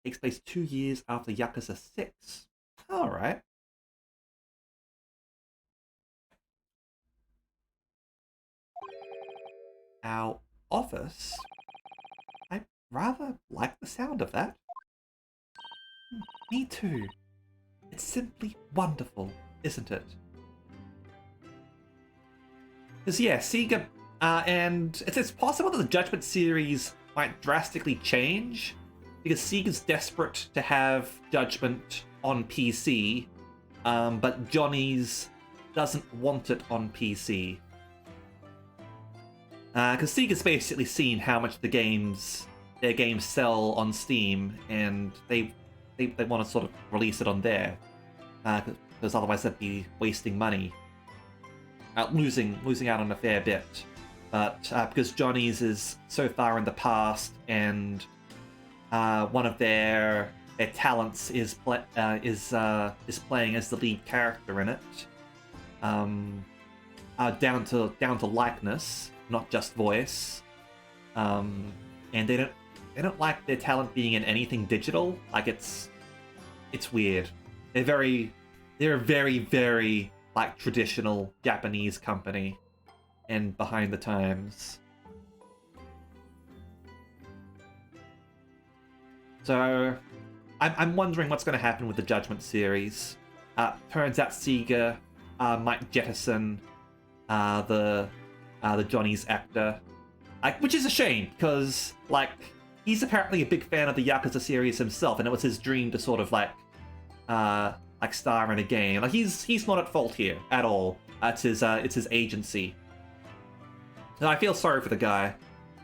Takes place 2 years after Yakuza 6. Alright. Our office? I rather like the sound of that. Me too. It's simply wonderful, isn't it? Because yeah, Sega, and it's possible that the Judgment series might drastically change, because Sega's desperate to have Judgment on PC, but Johnny's doesn't want it on PC. Because Sega's basically seen how much their games sell on Steam, and they want to sort of release it on there, because otherwise they'd be wasting money. Losing out on a fair bit, but because Johnny's is so far in the past, and one of their talents is playing as the lead character in it, down to likeness, not just voice, and they don't like their talent being in anything digital. Like it's weird. They're a very, very like traditional Japanese company and behind the times. So I'm wondering what's going to happen with the Judgment series. Turns out Sega might jettison the Johnny's actor, which is a shame, because like he's apparently a big fan of the Yakuza series himself, and it was his dream to sort of like star in a game. Like he's not at fault here at all. It's his agency. And I feel sorry for the guy.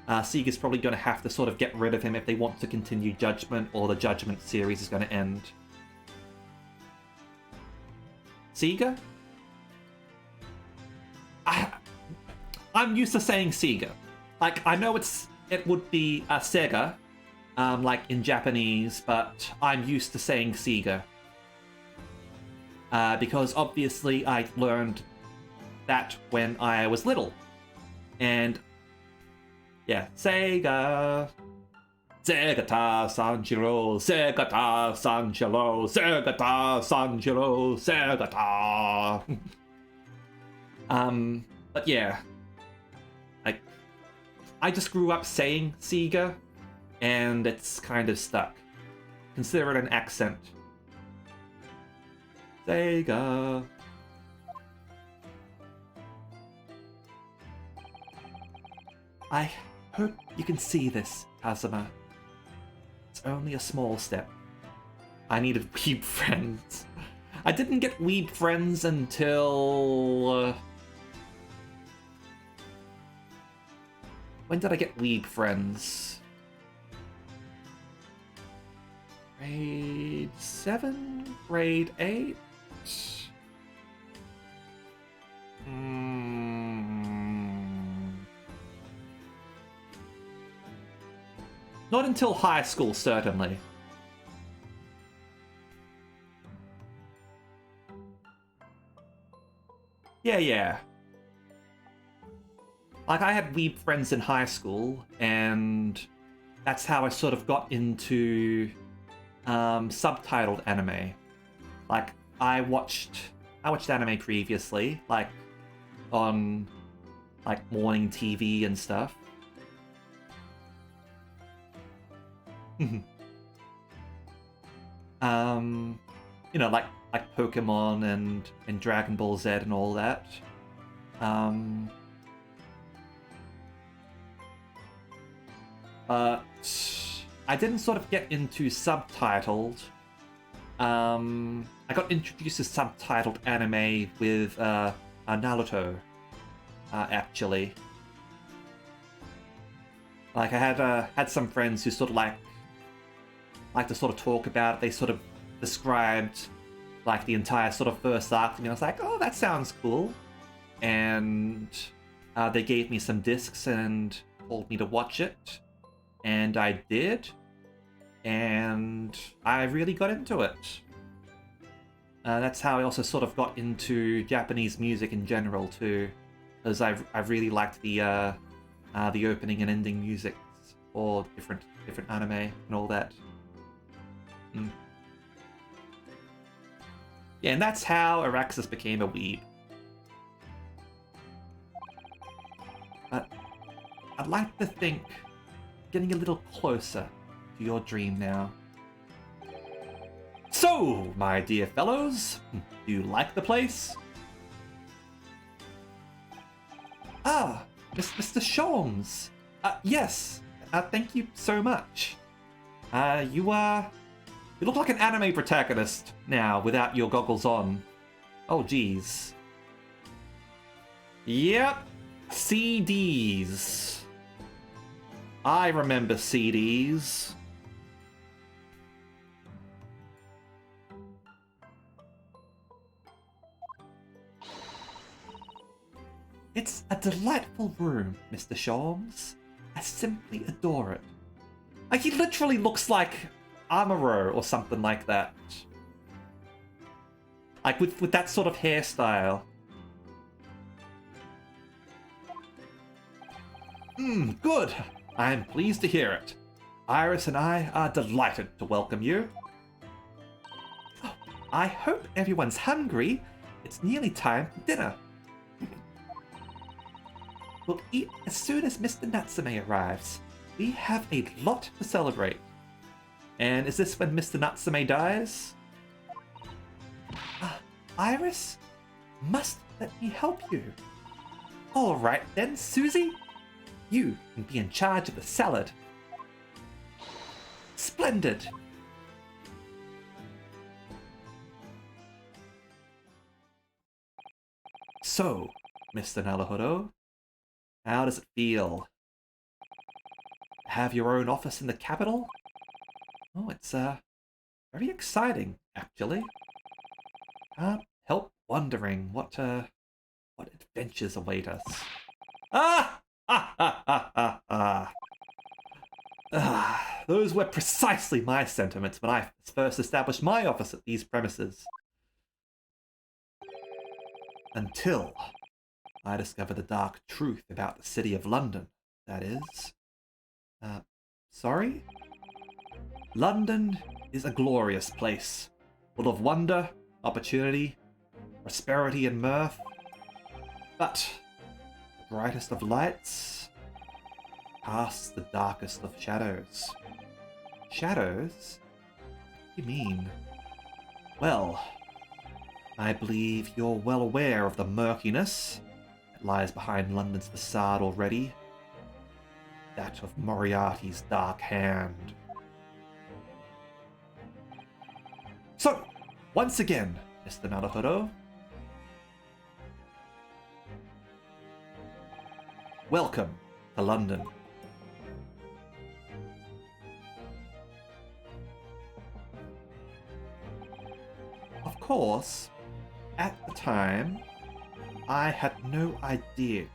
Sega's probably going to have to sort of get rid of him if they want to continue Judgment, or the Judgment series is going to end. Sega? I'm used to saying Sega. Like, I know it would be Sega, like in Japanese, but I'm used to saying Sega. Because obviously I learned that when I was little. And yeah, Sega. Segata Sanjiro, Segata Sanjiro, Segata Sanjiro, Segata. But yeah, I just grew up saying Sega, and it's kind of stuck. Consider it an accent. Sega. I hope you can see this, Kazuma. It's only a small step. I needed weeb friends. I didn't get weeb friends until... When did I get weeb friends? Grade 7? Grade 8? Not until high school, certainly. Yeah. Like, I had weeb friends in high school, and that's how I sort of got into subtitled anime. Like, I watched anime previously, like on like morning TV and stuff. You know, like Pokemon and Dragon Ball Z and all that. But I didn't sort of get into subtitled. I got introduced to subtitled anime with Naruto, actually. Like I had some friends who sort of like to sort of talk about it. They sort of described like the entire sort of first arc to me. I was like, oh, that sounds cool. And they gave me some discs and told me to watch it. And I did. And I really got into it. That's how I also sort of got into Japanese music in general too, because I really liked the opening and ending music for different anime and all that. Yeah, and that's how Araxis became a weeb. But I'd like to think, getting a little closer to your dream now. So, my dear fellows, do you like the place? Ah, Mr. Sholmes. Yes, thank you so much. You look like an anime protagonist now without your goggles on. Oh, geez. Yep, CDs. I remember CDs. It's a delightful room, Mr. Sholmes. I simply adore it. Like, he literally looks like Amuro or something like that. Like, with that sort of hairstyle. Good. I'm pleased to hear it. Iris and I are delighted to welcome you. Oh, I hope everyone's hungry. It's nearly time for dinner. We'll eat as soon as Mr. Natsume arrives. We have a lot to celebrate. And is this when Mr. Natsume dies? Iris? Must let me help you. Alright then, Susie. You can be in charge of the salad. Splendid. So, Mr. Naruhodo, how does it feel? Have your own office in the capital? Oh, it's very exciting, actually. Can't help wondering what adventures await us. Those were precisely my sentiments when I first established my office at these premises. Until I discovered the dark truth about the city of London, that is. Sorry? London is a glorious place, full of wonder, opportunity, prosperity, and mirth. But the brightest of lights casts the darkest of shadows. Shadows? What do you mean? Well, I believe you're well aware of the murkiness that lies behind London's facade already. That of Moriarty's dark hand. So, once again, Mr. Naruhodo, welcome to London. Of course, at the time, I had no idea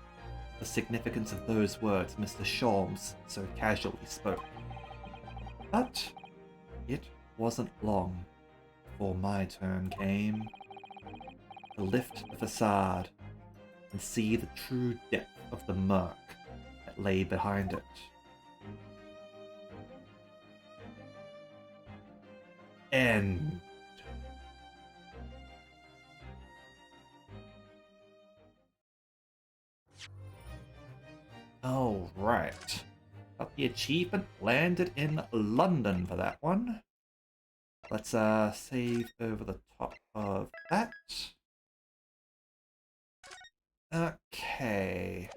the significance of those words Mr. Sholmes so casually spoke. But it wasn't long before my turn came to lift the facade and see the true depth of the murk that lay behind it. End. Oh, right. Got the achievement landed in London for that one. Let's save over the top of that. Okay.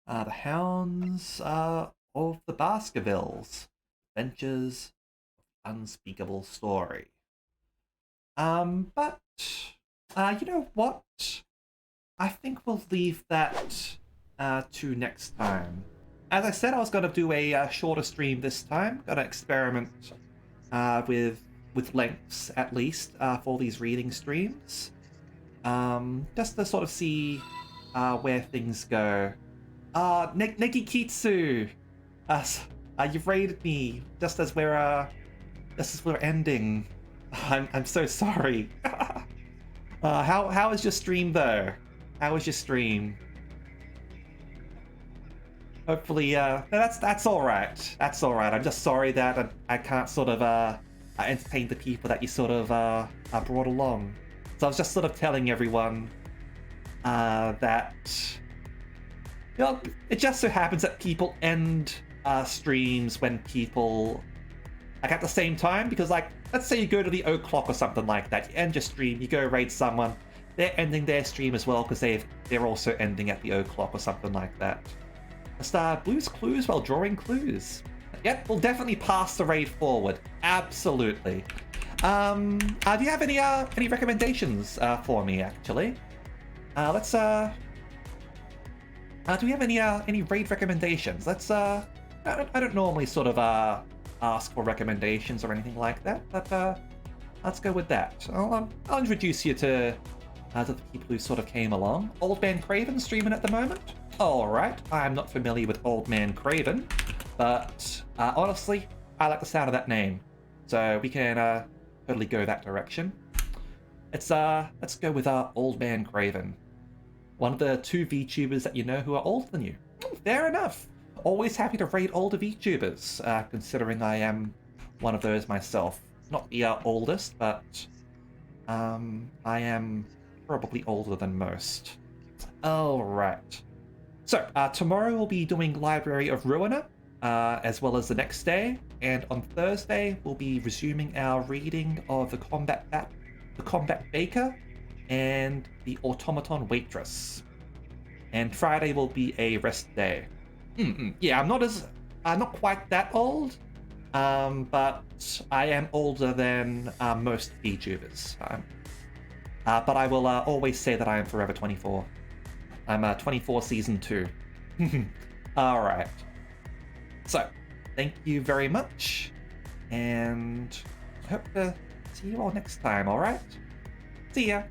The Hounds of the Baskervilles. Adventures of Unspeakable Story. But you know what? I think we'll leave that to next time. As I said, I was going to do a shorter stream this time. Going to experiment with lengths at least for these reading streams, just to sort of see where things go. Neki Kitsu, you've raided me just as we're ending. I'm so sorry. How is your stream though? How was your stream? Hopefully, no, that's all right. That's all right. I'm just sorry that I can't sort of entertain the people that you sort of brought along. So I was just sort of telling everyone that, you know, it just so happens that people end streams when people, like, at the same time, because, like, let's say you go to the o'clock or something like that, you end your stream, you go raid someone, they're ending their stream as well because they're also ending at the o'clock or something like that. Just blues clues while drawing clues. Yep, we'll definitely pass the raid forward. Absolutely. Do you have any recommendations for me? Actually, let's. Do we have any raid recommendations? Let's. I don't normally sort of ask for recommendations or anything like that, but let's go with that. I'll introduce you to the people who sort of came along. Old Man Craven streaming at the moment. Alright, I'm not familiar with Old Man Craven, but honestly, I like the sound of that name. So we can totally go that direction. Let's go with Old Man Craven. One of the 2 VTubers that you know who are older than you. Fair enough. Always happy to raid older VTubers, considering I am one of those myself. Not the oldest, but I am probably older than most. Alright. So, tomorrow we'll be doing Library of Ruiner, as well as the next day, and on Thursday we'll be resuming our reading of the Combat Baker and the Automaton Waitress. And Friday will be a rest day. Yeah, I'm not quite that old, but I am older than most VTubers. But I will always say that I am forever 24. I'm 24 season 2. Alright. So, thank you very much. And I hope to see you all next time, alright? See ya!